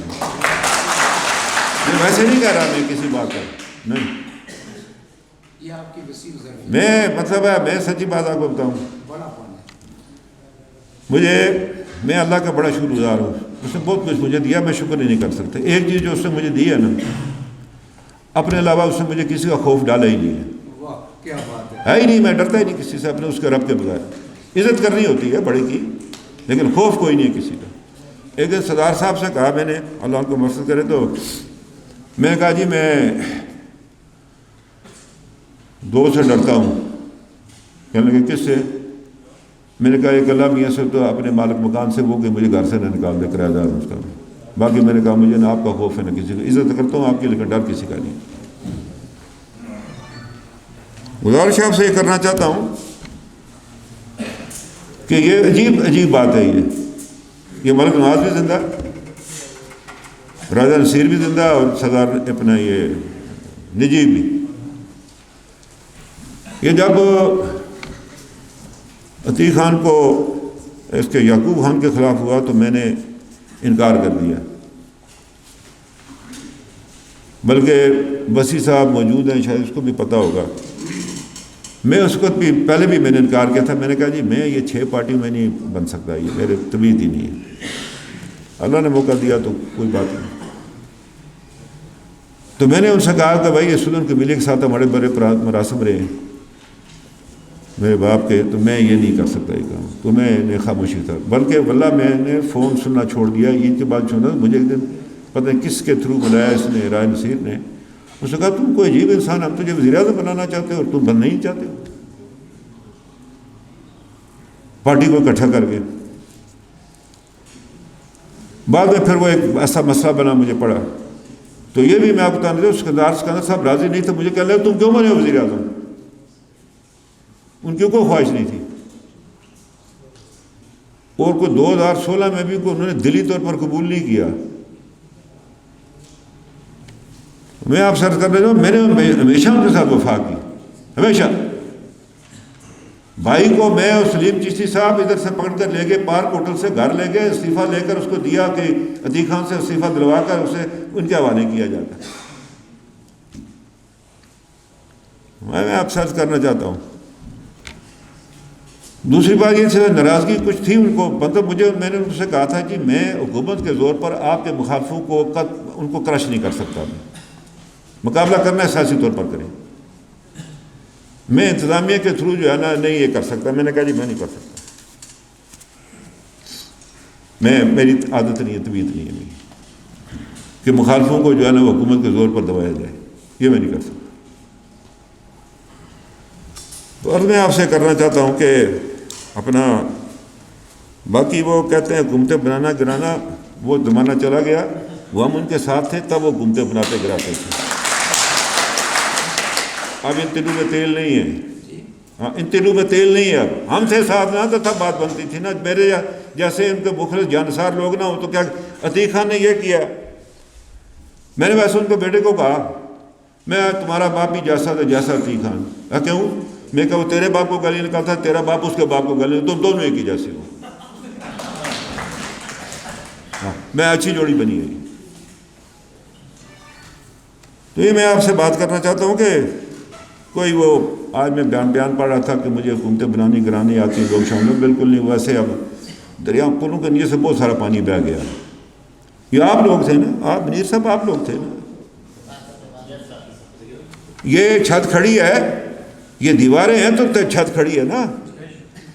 میں ویسے نہیں کہہ رہا میں کسی بات کا نہیں،
یہ آپ کی وسیع ضرورت
میں مطلب ہے میں سچی بات آپ کو بتاؤں.
بڑا پانا
میں اللہ کا بڑا شکر گزار ہوں. اس نے بہت کچھ مجھے دیا، میں شکر ہی نہیں کر سکتا. ایک چیز جو اس نے مجھے دی ہے نا، اپنے علاوہ اس نے مجھے کسی کا خوف ڈالا ہی نہیں ہے.
واہ کیا بات ہے.
ہے ہی نہیں، میں ڈرتا ہی نہیں کسی سے اپنے اس کے رب کے بغیر. عزت کرنی ہوتی ہے بڑے کی، لیکن خوف کوئی نہیں ہے کسی کا. ایک دن سردار صاحب سے کہا میں نے، اللہ ان کو مقصد کرے، تو میں نے کہا جی میں دو سے ڈرتا ہوں. کہنے لگے کس سے؟ میں نے کہا ایک اللہ میاں سے، تو اپنے مالک مکان سے، وہ کہ مجھے گھر سے نہ نکال دے، کرایہ دار اس کا. باقی میں نے کہا مجھے نہ آپ کا خوف ہے نہ کسی کا. عزت کرتا ہوں آپ کی، لیکن ڈر کسی کا نہیں. گزارش آپ سے یہ کرنا چاہتا ہوں کہ یہ عجیب بات ہے. یہ ملک نواز بھی زندہ، راجہ نصیر بھی زندہ، اور سردار اپنا یہ نجیب بھی. یہ جب عتیق خان کو اس کے یعقوب خان کے خلاف ہوا تو میں نے انکار کر دیا. بلکہ وسیع صاحب موجود ہیں، شاید اس کو بھی پتہ ہوگا. میں اس وقت بھی پہلے بھی میں نے انکار کیا تھا. میں نے کہا جی میں یہ 6 پارٹیوں میں نہیں بن سکتا، یہ میرے طبیعت ہی نہیں ہے. اللہ نے موقع دیا تو کوئی بات نہیں. تو میں نے ان سے کہا کہ بھائی یہ سلن قبیلے کے ساتھ ہمارے بڑے مراسم رہے ہیں میرے باپ کے، تو میں یہ نہیں کر سکتا یہ کام. تو میں نے خاموشی تھا، بلکہ واللہ میں نے فون سننا چھوڑ دیا. عید کے بعد چھوڑا. مجھے ایک دن پتہ نہیں کس کے تھرو بلایا اس نے، راجہ نصیر نے. اس نے کہا تم کوئی عجیب انسان، ہم تجھے وزیر اعظم بنانا چاہتے ہو اور تم بننا نہیں چاہتے ہو پارٹی کو اکٹھا کر کے. بعد میں پھر وہ ایک ایسا مسئلہ بنا مجھے پڑا. تو یہ بھی میں آپ کو بتا دوں، سکندر صاحب راضی نہیں تھے. مجھے کہہ لگا تم کیوں بنے ہو وزیر اعظم؟ ان کی کوئی خواہش نہیں تھی. اور کوئی 2016 میں بھی انہوں نے دلی طور پر قبول نہیں کیا. میں آپ سے عرض کر رہا ہوں، میں نے ہمیشہ ان کے ساتھ وفا کی، ہمیشہ. بھائی کو میں اور سلیم چشتی صاحب ادھر سے پکڑ کر لے گئے، پارک ہوٹل سے گھر لے گئے، استعفیٰ لے کر اس کو دیا کہ عتیق خان سے استعفیٰ دلوا کر اسے ان کے حوالے کیا جاتا. میں آپ سے عرض کرنا چاہتا ہوں. دوسری بات یہ سے ناراضگی کچھ تھی ان کو، مطلب میں نے ان سے کہا تھا کہ میں حکومت کے زور پر آپ کے مخالفوں کو ان کو کرش نہیں کر سکتا. مقابلہ کرنا ہے سیاسی طور پر کریں. میں انتظامیہ کے تھرو جو ہے نا نہیں یہ کر سکتا. میں نے کہا جی میں نہیں کر سکتا، میری عادت نہیں ہے، طبیعت نہیں ہے میری کہ مخالفوں کو جو ہے نا وہ حکومت کے زور پر دبایا جائے. یہ میں نہیں کر سکتا. تو اور میں آپ سے کرنا چاہتا ہوں کہ اپنا باقی وہ کہتے ہیں حکومتیں بنانا گرانا، وہ زمانہ چلا گیا. وہ ہم ان کے ساتھ تھے تب وہ حکومتیں بناتے گراتے تھے. اب ان تلوں میں تیل نہیں ہے. ہاں ان تلوں میں تیل نہیں ہے. اب ہم سے ساتھ نہ تو تب بات بنتی تھی نا. میرے جیسے ان کے مخلص جانسار لوگ نہ ہو تو کیا عتیق خان نے یہ کیا. میں نے ویسے ان کے بیٹے کو کہا میں تمہارا باپ بھی جیسا تھا جیسا عتیق خان. کیوں؟ میں کہا وہ تیرے باپ کو گالی نکالتا، تیرا باپ اس کے باپ کو گالی، تم دونوں ایک ہی جیسے ہو. ہاں میں اچھی جوڑی بنی ہے. تو یہ میں آپ سے بات کرنا چاہتا ہوں کہ کوئی وہ آج میں بیان پڑھ رہا تھا کہ مجھے حکومتیں بنانی گرانی آتی لوگ شامل، بالکل نہیں. ویسے اب دریا پلوں کے نیچے سے بہت سارا پانی بہہ گیا. یہ آپ لوگ تھے نا، آپ منیر صاحب آپ لوگ تھے نا. یہ چھت کھڑی ہے، یہ دیواریں ہیں تو چھت کھڑی ہے نا.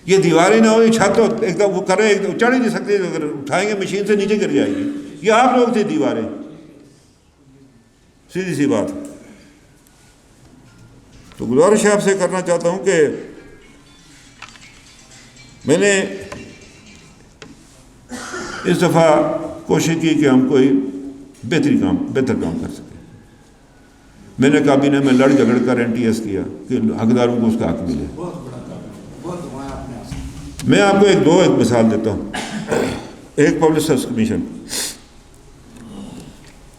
یہ دیواریں نہ ہو، یہ چھت تو ایک دم وہ کرے چڑھ ہی نہیں سکتے، اگر اٹھائیں گے مشین سے نیچے گر جائے گی. یہ آپ لوگ تھے دیواریں، سیدھی سی بات. تو گزارش آپ سے کرنا چاہتا ہوں کہ میں نے اس دفعہ کوشش کی کہ ہم کوئی بہتر کام کر سکیں. میں نے کابینہ میں لڑ جھگڑ کر NTS کیا کہ حقداروں کو اس کا حق ملے.
بہت بڑا کام، بہت دعائیں آپ نے حاصل.
میں آپ کو ایک مثال دیتا ہوں. ایک پبلک سروس کمیشن،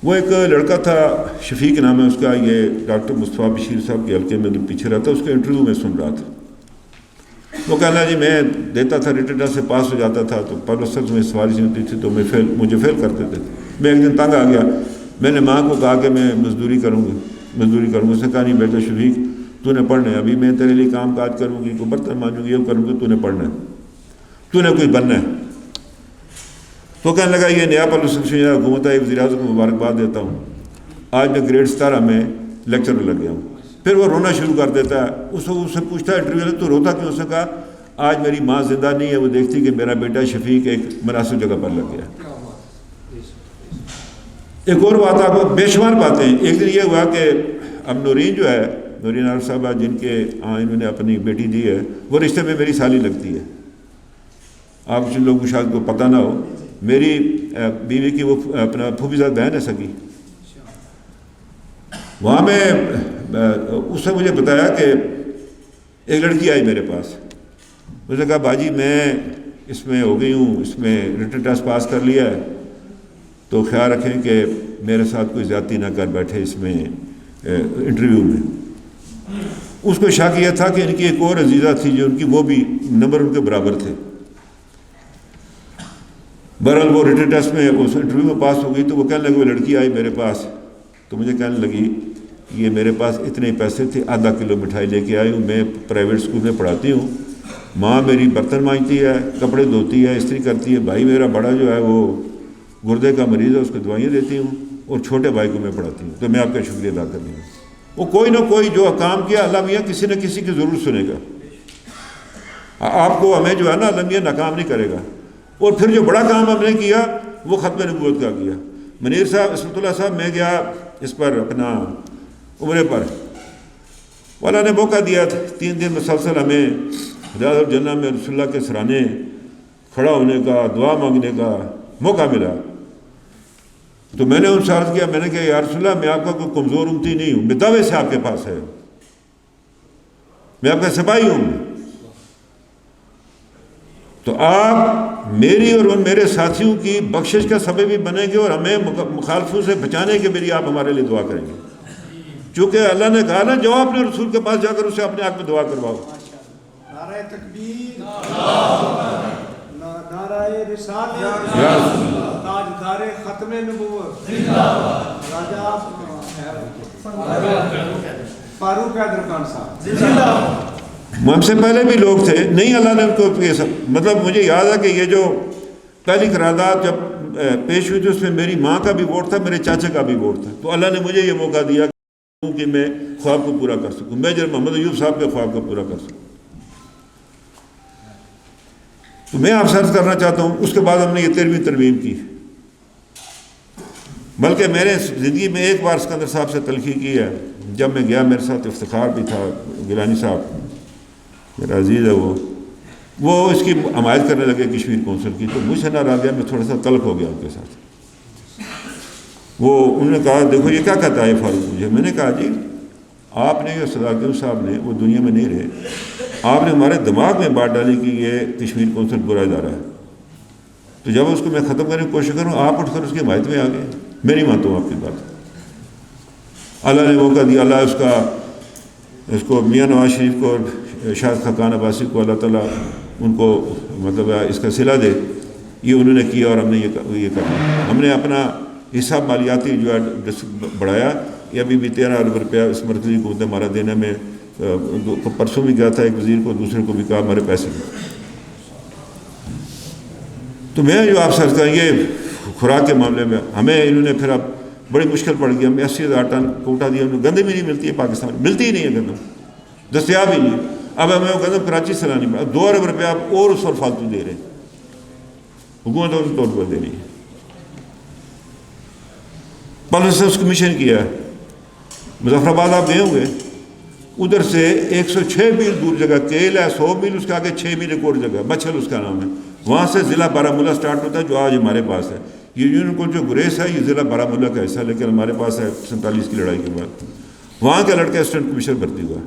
وہ ایک لڑکا تھا شفیق نام ہے اس کا، یہ ڈاکٹر مصطفیٰ بشیر صاحب کے حلقے میں پیچھے رہتا، اس کا انٹرویو میں سن رہا تھا. وہ کہنا جی میں دیتا تھا ریٹن ٹیسٹ سے پاس ہو جاتا تھا تو پبلک سروس میں سفارش نہیں ہوتی تھی تو مجھے فیل کرتے تھے. میں ایک دن تنگ آ گیا، میں نے ماں کو کہا کہ میں مزدوری کروں گی. اس نے کہا نہیں بیٹا شفیق تو نے پڑھنا ہے، ابھی میں تیرے لیے کام کاج کروں گی، کوئی برتن مانجوں گی، یہ کروں گی، تو نے پڑھنا ہے، تو نے کوئی بننا ہے. تو کہنے لگا یہ نیا پبلک سروس حکومت ہے، وزیر اعظم کو مبارکباد دیتا ہوں، آج میں گریڈ 17 میں لیکچر لگ گیا ہوں. پھر وہ رونا شروع کر دیتا ہے. اس سے پوچھتا ہے انٹرویو میں تو روتا کیوں؟ اس نے کہا آج میری ماں زندہ نہیں ہے، وہ دیکھتی کہ میرا بیٹا شفیق ایک مناسب جگہ پر لگ گیا.
کیا بات ہے.
ایک اور بات آپ کو بے شمار باتیں. ایک دن یہ ہوا کہ اب نورین جو ہے، نورین عارف صاحبہ جن کے انہوں نے اپنی بیٹی دی ہے، وہ رشتے میں میری سالی لگتی ہے. آپ جن لوگوں کو شاید کو پتہ نہ ہو، میری بیوی کی وہ اپنا پھوپھی زاد بہن ہے سگی. وہاں میں اس نے مجھے بتایا کہ ایک لڑکی آئی میرے پاس. اس نے کہا باجی میں اس میں ہو گئی ہوں، اس میں ریٹن ٹیسٹ پاس کر لیا ہے، تو خیال رکھیں کہ میرے ساتھ کوئی زیادتی نہ کر بیٹھے اس میں انٹرویو میں. اس کو شک یہ تھا کہ ان کی ایک اور عزیزہ تھی جو ان کی وہ بھی نمبر ان کے برابر تھے. بہرحال وہ ریٹن ٹیسٹ میں اس انٹرویو میں پاس ہو گئی تو وہ کہنے لگے وہ لڑکی آئی میرے پاس تو مجھے کہنے لگی یہ میرے پاس اتنے پیسے تھے، آدھا کلو مٹھائی لے کے آئی ہوں، میں پرائیویٹ اسکول میں پڑھاتی ہوں، ماں میری برتن مانجتی ہے، کپڑے دھوتی ہے، استری کرتی ہے، بھائی میرا بڑا جو ہے وہ گردے کا مریض ہے، اس کو دوائیاں دیتی ہوں، اور چھوٹے بھائی کو میں پڑھاتی ہوں، تو میں آپ کا شکریہ ادا کر رہی ہوں. وہ کوئی نہ کوئی جو کام کیا اللہ میاں کسی نہ کسی کی ضرور سنے گا. آپ کو ہمیں جو ہے نا اللہ میاں ناکام نہیں کرے گا. اور پھر جو بڑا کام ہم نے کیا وہ ختم نبوت کا کیا. منیر صاحب اسمت اللہ صاحب میں گیا اس پر اپنا عمرے پر، والا نے موقع دیا 3 دن مسلسل ہمیں ریاض الجنہ میں رسول اللہ کے سرانے کھڑا ہونے کا، دعا مانگنے کا موقع ملا. تو میں نے ان سے عرض کیا، میں نے کہا یا رسول اللہ میں آپ کا کوئی کمزور امتی نہیں ہوں، میں دعوے سے آپ کے پاس ہے، میں آپ کا سپاہی ہوں. تو آپ میری اور ان میرے ساتھیوں کی بخشش کا سبب بھی بنیں گے اور ہمیں مخالفوں سے بچانے کے لیے آپ ہمارے لیے دعا کریں گے. چونکہ اللہ نے کہا نا جاؤ اپنے رسول کے پاس جا کر اسے اپنے آپ میں دعا کرواؤ.
نعرہ تکبیر، نعرہ رسالت، تاجدار ختم نبوت، راجہ فاروق حیدر خان صاحب.
ہم سے پہلے بھی لوگ تھے، نہیں اللہ نے ان کو یہ سب، مطلب مجھے یاد ہے کہ یہ جو پہلی قرارداد جب پیش ہوئی تھی اس میں میری ماں کا بھی ووٹ تھا، میرے چاچے کا بھی ووٹ تھا. تو اللہ نے مجھے یہ موقع دیا کہ میں خواب کو پورا کر سکوں، میجر محمد ایوب صاحب کے خواب کو پورا کر سکوں. تو میں آپ سے عرض کرنا چاہتا ہوں اس کے بعد ہم نے یہ 13ویں ترمیم کی، بلکہ میں نے زندگی میں ایک بار اسکندر صاحب سے تلخی کی ہے. جب میں گیا میرے ساتھ افتخار بھی تھا، گیلانی صاحب میرا عزیز ہے، وہ اس کی حمایت کرنے لگے کشمیر کونسل کی، تو مجھ سے ناراض گیا، میں تھوڑا سا تلخ ہو گیا ان کے ساتھ. وہ انہوں نے کہا دیکھو یہ کیا کہتا ہے فاروق مجھے. میں نے کہا جی آپ نے یہ صدارت صاحب نے وہ دنیا میں نہیں رہے، آپ نے ہمارے دماغ میں بات ڈالی کہ یہ کشمیر کونسل برا ادارہ ہے، تو جب اس کو میں ختم کرنے کی کوشش کروں آپ اٹھ کر اس کی حمایت میں آ گئے. میں نہیں مانتا ہوں آپ کی بات. اللہ نے موقع دیا، اللہ اس کو میاں نواز شریف کو اور شاہد خاقان عباسی کو اللہ تعالیٰ ان کو مطلب اس کا صلہ دے. یہ انہوں نے کیا اور ہم نے یہ کرا. ہم نے اپنا حصہ مالیاتی جو ہے بڑھایا. یہ ابھی بھی 13 ارب روپیہ اس مرکزی حکومت نے ہمارا دینے میں، پرسوں بھی گیا تھا ایک وزیر کو، دوسرے کو بھی کہا ہمارے پیسے. تو میں جو آپ سے عرض کریں یہ خوراک کے معاملے میں ہمیں انہوں نے پھر اب بڑی مشکل پڑ گئی. ہمیں 80,000 ٹن کوٹا دیا، ہمیں گندم ہی نہیں ملتی ہے پاکستان میں، ملتی ہی نہیں ہے گندم، دستیاب ہی نہیں. اب ہمیں وہ گندم کراچی سے لانی پڑا. 2 ارب روپیہ آپ اور اس پر فالتو دے رہے ہیں، حکومت اور طور پر دے رہی ہے. پبلک سروس کمیشن کیا ہے. مظفر آباد آپ گئے ہوں گے، ادھر سے 106 میل دور جگہ کیل ہے، 100 میل اس کے آگے 6 میل ایک اور جگہ بچھل اس کا نام ہے. وہاں سے ضلع بارہمولہ سٹارٹ ہوتا ہے جو آج ہمارے پاس ہے. یہ یونین کو جو گریس ہے یہ ضلع بارہمولہ کا حصہ ہے، لیکن ہمارے پاس ہے 47 کی لڑائی کے بعد. وہاں کا لڑکا اسسٹنٹ کمشنر بھرتی ہوا.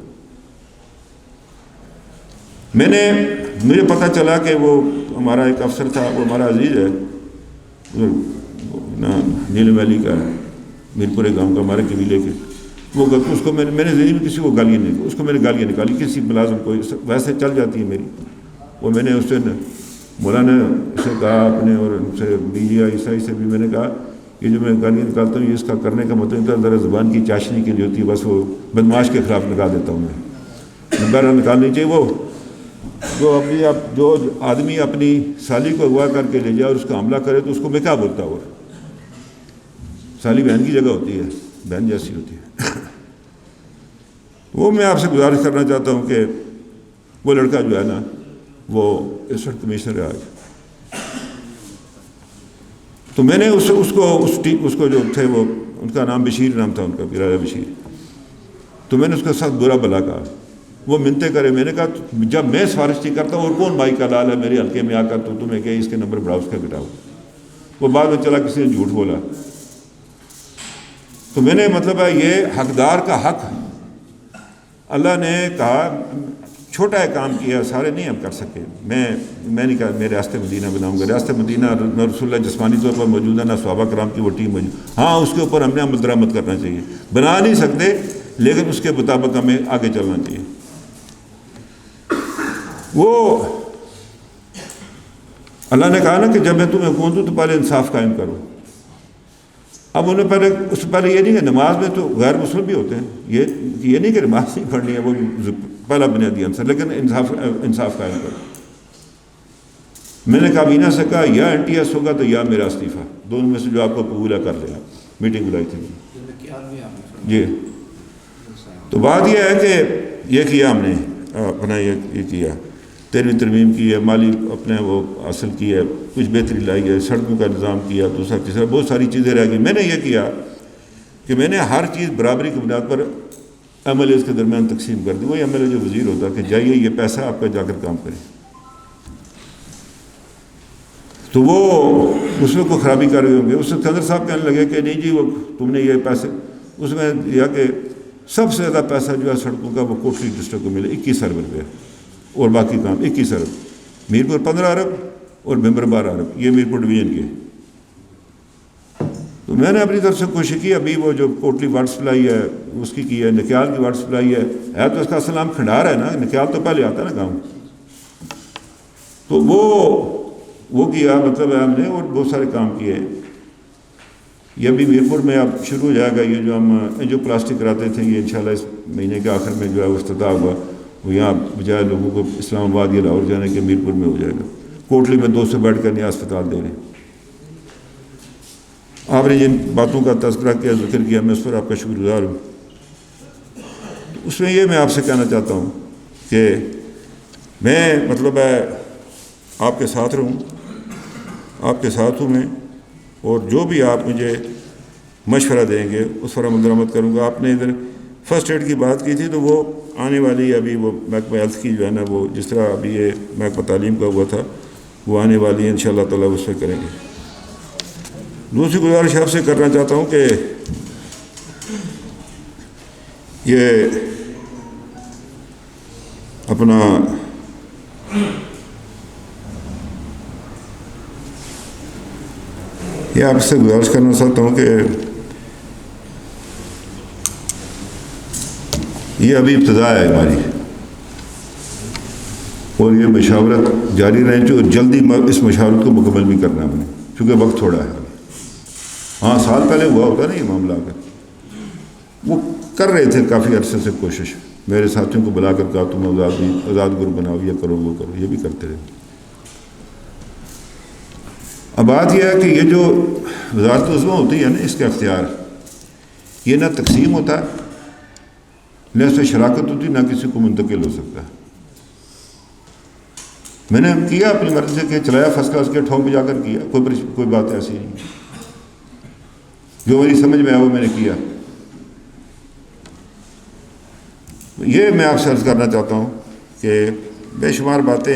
مجھے پتہ چلا کہ وہ ہمارا ایک افسر تھا, وہ ہمارا عزیز ہے, نیلم ویلی کا ہے, میرپور گاؤں کا, ہمارے قبیلے کے. وہ اس کو میں نے زندگی میں کسی کو گالیاں نہیں, اس کو میں نے گالیاں نکالی کسی ملازم کو, ویسے چل جاتی ہے میری. وہ میں نے اس سے مولانا سے کہا اپنے, اور ان سے میڈیا عیسائی سے بھی میں نے کہا یہ جو میں گالیاں نکالتا ہوں یہ اس کا کرنے کا مطلب ذرا زبان کی چاشنی کے لیے ہوتی ہے, بس وہ بدماش کے خلاف لگا دیتا ہوں میں. بہرحال نکالنی چاہیے. وہ جو آدمی اپنی سالی کو اغوا کر کے لے جائے اور اس کا حملہ کرے تو اس کو میں کیا بولتا ہوں؟ سالی بہن کی جگہ ہوتی ہے, بہن جیسی ہوتی ہے. وہ میں آپ سے گزارش کرنا چاہتا ہوں کہ وہ لڑکا جو ہے نا وہ اسسٹنٹ کمشنر ہے آج. تو میں نے اس کو جو تھے وہ ان کا نام بشیر نام تھا, ان کا پیرا بشیر. تو میں نے اس کے ساتھ برا بھلا کہا, وہ منتیں کرے. میں نے کہا جب میں سفارش نہیں کرتا اور کون بھائی کا لال ہے میرے حلقے میں آ کر تو تمہیں کہ اس کے نمبر بڑھاؤ, اس کا گٹاؤ. وہ بعد میں چلا کسی نے جھوٹ بولا. تو میں نے مطلب ہے یہ حقدار کا حق اللہ نے کہا چھوٹا ہے کام کیا, سارے نہیں ہم کر سکے. میں نہیں کہا میں ریاست مدینہ بناؤں گا. ریاست مدینہ نہ رسول اللہ جسمانی طور پر موجود ہے, نہ صحابہ کرام کی وہ ٹیم موجود. ہاں اس کے اوپر ہم نے عمل درآمد کرنا چاہیے. بنا نہیں سکتے لیکن اس کے مطابق ہمیں آگے چلنا چاہیے. وہ اللہ نے کہا نا کہ جب میں تمہیں حکومت دوں تو پہلے انصاف قائم کرو. اب انہیں پہلے یہ نہیں کہ نماز میں تو غیر مسلم بھی ہوتے ہیں, یہ نہیں کہ نماز نہیں پڑھنی ہے, وہ پہلا بنیادی عنصر, لیکن انصاف قائم کرو. میں نے کابینہ سے کہا یا این ٹی ایس ہوگا تو یا میرا استعفیٰ, دونوں میں سے جو آپ کو قبول ہے کر لیا. میٹنگ بلائی تھی جی. تو بات یہ ہے کہ یہ کیا ہم نے اپنا یہ کیا, 13ویں ترمیم کی ہے, مالی اپنے وہ حاصل کی ہے, کچھ بہتری لائی ہے, سڑکوں کا انتظام کیا, دوسرا تیسرا بہت ساری چیزیں رہ گئی. میں نے یہ کیا کہ میں نے ہر چیز برابری کی بنیاد پر ایم ایل ایز کے درمیان تقسیم کر دی. وہی ایم ایل اے جو وزیر ہوتا کہ جائیے یہ پیسہ آپ کا جا کر کام کرے. تو وہ اس میں کوئی خرابی کر رہے ہوں گے. اس سے صدر صاحب کہنے لگے کہ نہیں جی وہ تم نے یہ پیسے, اس میں یہ کہ سب سے زیادہ پیسہ جو ہے سڑکوں کا وہ کوٹلی ڈسٹرکٹ کو ملے 21 ارب روپے, اور باقی کام 21 ارب. میرپور 15 ارب اور ممبر 12 ارب, یہ میرپور ڈویژن کے. تو میں نے اپنی طرف سے کوشش کی. ابھی وہ جو کوٹلی واٹر سپلائی ہے اس کی ہے, نکیال کی واٹر سپلائی ہے تو اس کا اصل نام کھنڈار ہے نا, نکیال تو پہلے آتا ہے نا گاؤں. تو وہ کیا مطلب ہے ہم نے, اور بہت سارے کام کیے. یہ ابھی میرپور میں اب شروع ہو جائے گا. یہ جو ہم جو پلاسٹک کراتے تھے یہ انشاءاللہ اس مہینے کے آخر میں جو ہے وہ افتتاح ہوگا. وہ یہاں بجائے لوگوں کو اسلام آباد یا لاہور جانے کے میرپور میں ہو جائے گا. کوٹلی میں 200 بیڈ کا نیا اسپتال دے رہے ہیں. آپ نے جن باتوں کا تذکرہ کیا, ذکر کیا, میں اس پر آپ کا شکر گزار ہوں. اس میں یہ میں آپ سے کہنا چاہتا ہوں کہ میں مطلب ہے آپ کے ساتھ رہوں, آپ کے ساتھ ہوں میں, اور جو بھی آپ مجھے مشورہ دیں گے اس پر عمل درآمد کروں گا. آپ نے ادھر فرسٹ ایڈ کی بات کی تھی, تو وہ آنے والی ابھی وہ محکمہ ہیلتھ کی جو ہے نا, وہ جس طرح ابھی یہ محکمہ تعلیم کا ہوا تھا وہ آنے والی ہے انشاءاللہ تعالیٰ, اس پہ کریں گے. دوسری گزارش آپ سے کرنا چاہتا ہوں کہ یہ اپنا یہ آپ سے گزارش کرنا چاہتا ہوں کہ یہ ابھی ابتدا ہے ہماری, اور یہ مشاورت جاری رہے اور جلدی اس مشاورت کو مکمل بھی کرنا ہے ہم نے, کیونکہ وقت تھوڑا ہے. ہاں سال پہلے ہوا ہوتا نا یہ معاملہ, وہ کر رہے تھے کافی عرصے سے کوشش, میرے ساتھیوں کو بلا کر کہا تم آزاد گروپ بناؤ, یہ کرو وہ کرو, یہ بھی کرتے رہے. اب بات یہ ہے کہ یہ جو وزارت عظمیٰ ہوتی ہے نا, اس کا اختیار یہ نہ تقسیم ہوتا ہے, نہ اس میں شراکت ہوتی, نہ کسی کو منتقل ہو سکتا ہے. میں نے کیا اپنی مرضی سے کہ چلایا فرسٹ کلاس کے ٹھونک بجا کر کیا, کوئی بات ایسی نہیں, جو میری سمجھ میں آیا وہ میں نے کیا. یہ میں آپ سے عرض کرنا چاہتا ہوں کہ بے شمار باتیں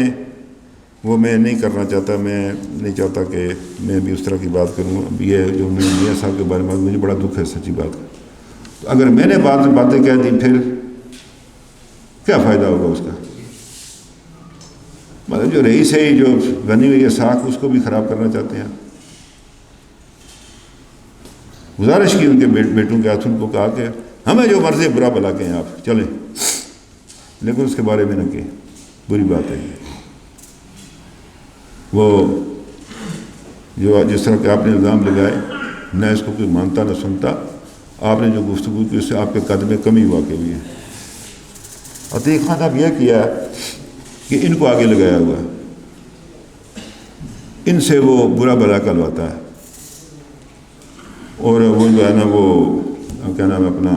وہ میں نہیں کرنا چاہتا, میں نہیں چاہتا کہ میں بھی اس طرح کی بات کروں. اب یہ جو میاں صاحب کے بارے میں مجھے بڑا دکھ ہے سچی بات کا, تو اگر میں نے باتیں کہہ دی پھر کیا فائدہ ہوگا اس کا؟ مطلب جو رئیس ہے جو بنی ہوئی ہے ساکھ اس کو بھی خراب کرنا چاہتے ہیں. گزارش کی ان کے بیٹوں کے ہاتھ ان کو کہا کہ ہمیں جو مرضی برا بلا کہیں آپ چلیں، لیکن اس کے بارے میں نہ کہیں. بری بات ہے یہ. وہ جو جس طرح کہ آپ نے الزام لگائے نہ اس کو کوئی مانتا نہ سنتا، آپ نے جو گفتگو کی اس سے آپ کے قد میں کمی واقع ہوئی ہے. عتیق خان اب یہ کیا کہ ان کو آگے لگایا ہوا ہے، ان سے وہ برا بلا کلواتا ہے، اور وہ جو ہے نا وہ کیا نام ہے اپنا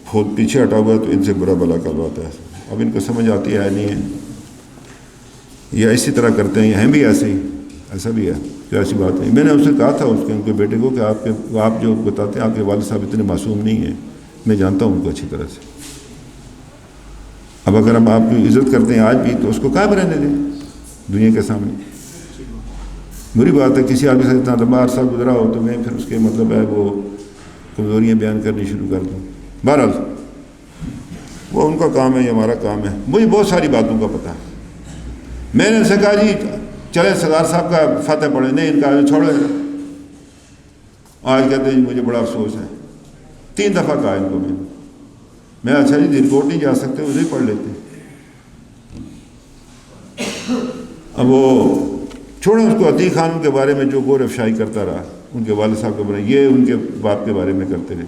خود پیچھے ہٹا ہوا ہے تو ان سے برا بلا کلواتا ہے. اب ان کو سمجھ آتی ہے نہیں ہے، یا اسی طرح کرتے ہیں، ہیں بھی ایسے ہی، ایسا بھی ہے کہ ایسی بات نہیں. میں نے ان سے کہا تھا ان کے بیٹے کو کہ آپ جو بتاتے ہیں آپ کے والد صاحب اتنے معصوم نہیں ہیں، میں جانتا ہوں ان کو اچھی طرح سے. اب اگر ہم آپ کی عزت کرتے ہیں آج بھی تو اس کو قائم رہنے دیں دنیا کے سامنے. بری بات ہے کسی آدمی سے اتنا لمبا عرصہ گزرا ہو تو میں پھر اس کے مطلب ہے وہ کمزوریاں بیان کرنی شروع کر دوں. بہرحال وہ ان کا کام ہے، یہ ہمارا کام ہے. مجھے بہت ساری باتوں کا پتہ ہے. میں نے ان سے کہا جی چلے سردار صاحب کا فاتح پڑھیں، نہیں ان کا چھوڑے. آج کہتے ہیں مجھے بڑا افسوس ہے. 3 دفعہ کہا ان کو میں اچھا جی دل کوٹ نہیں جا سکتے ادھر ہی پڑھ لیتے. اب وہ چھوڑیں اس کو. عتیق خان کے بارے میں جو غور افشائی کرتا رہا ان کے والد صاحب کے بارے میں، یہ ان کے باپ کے بارے میں کرتے رہے.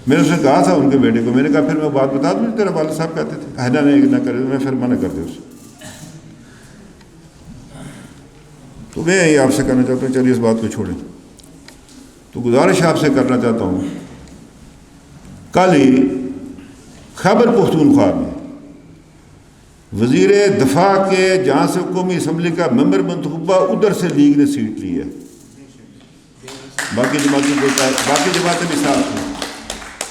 میں نے اسے کہا تھا ان کے بیٹے کو، میں نے کہا پھر میں بات بتا دوں تیرا والد صاحب کہتے تھے ہینا نہیں نہ کرے، میں پھر منع کر دیا اسے. تو میں یہ آپ سے کہنا چاہتا ہوں چلیے اس بات کو چھوڑیں. تو گزارش آپ سے کرنا چاہتا ہوں، کل ہی خیبر پختونخوا میں وزیر دفاع کے جہاں سے قومی اسمبلی کا ممبر منتخبہ ادھر سے لیگ نے سیٹ لی ہے. باقی جماعتیں بھی ساتھ ہیں.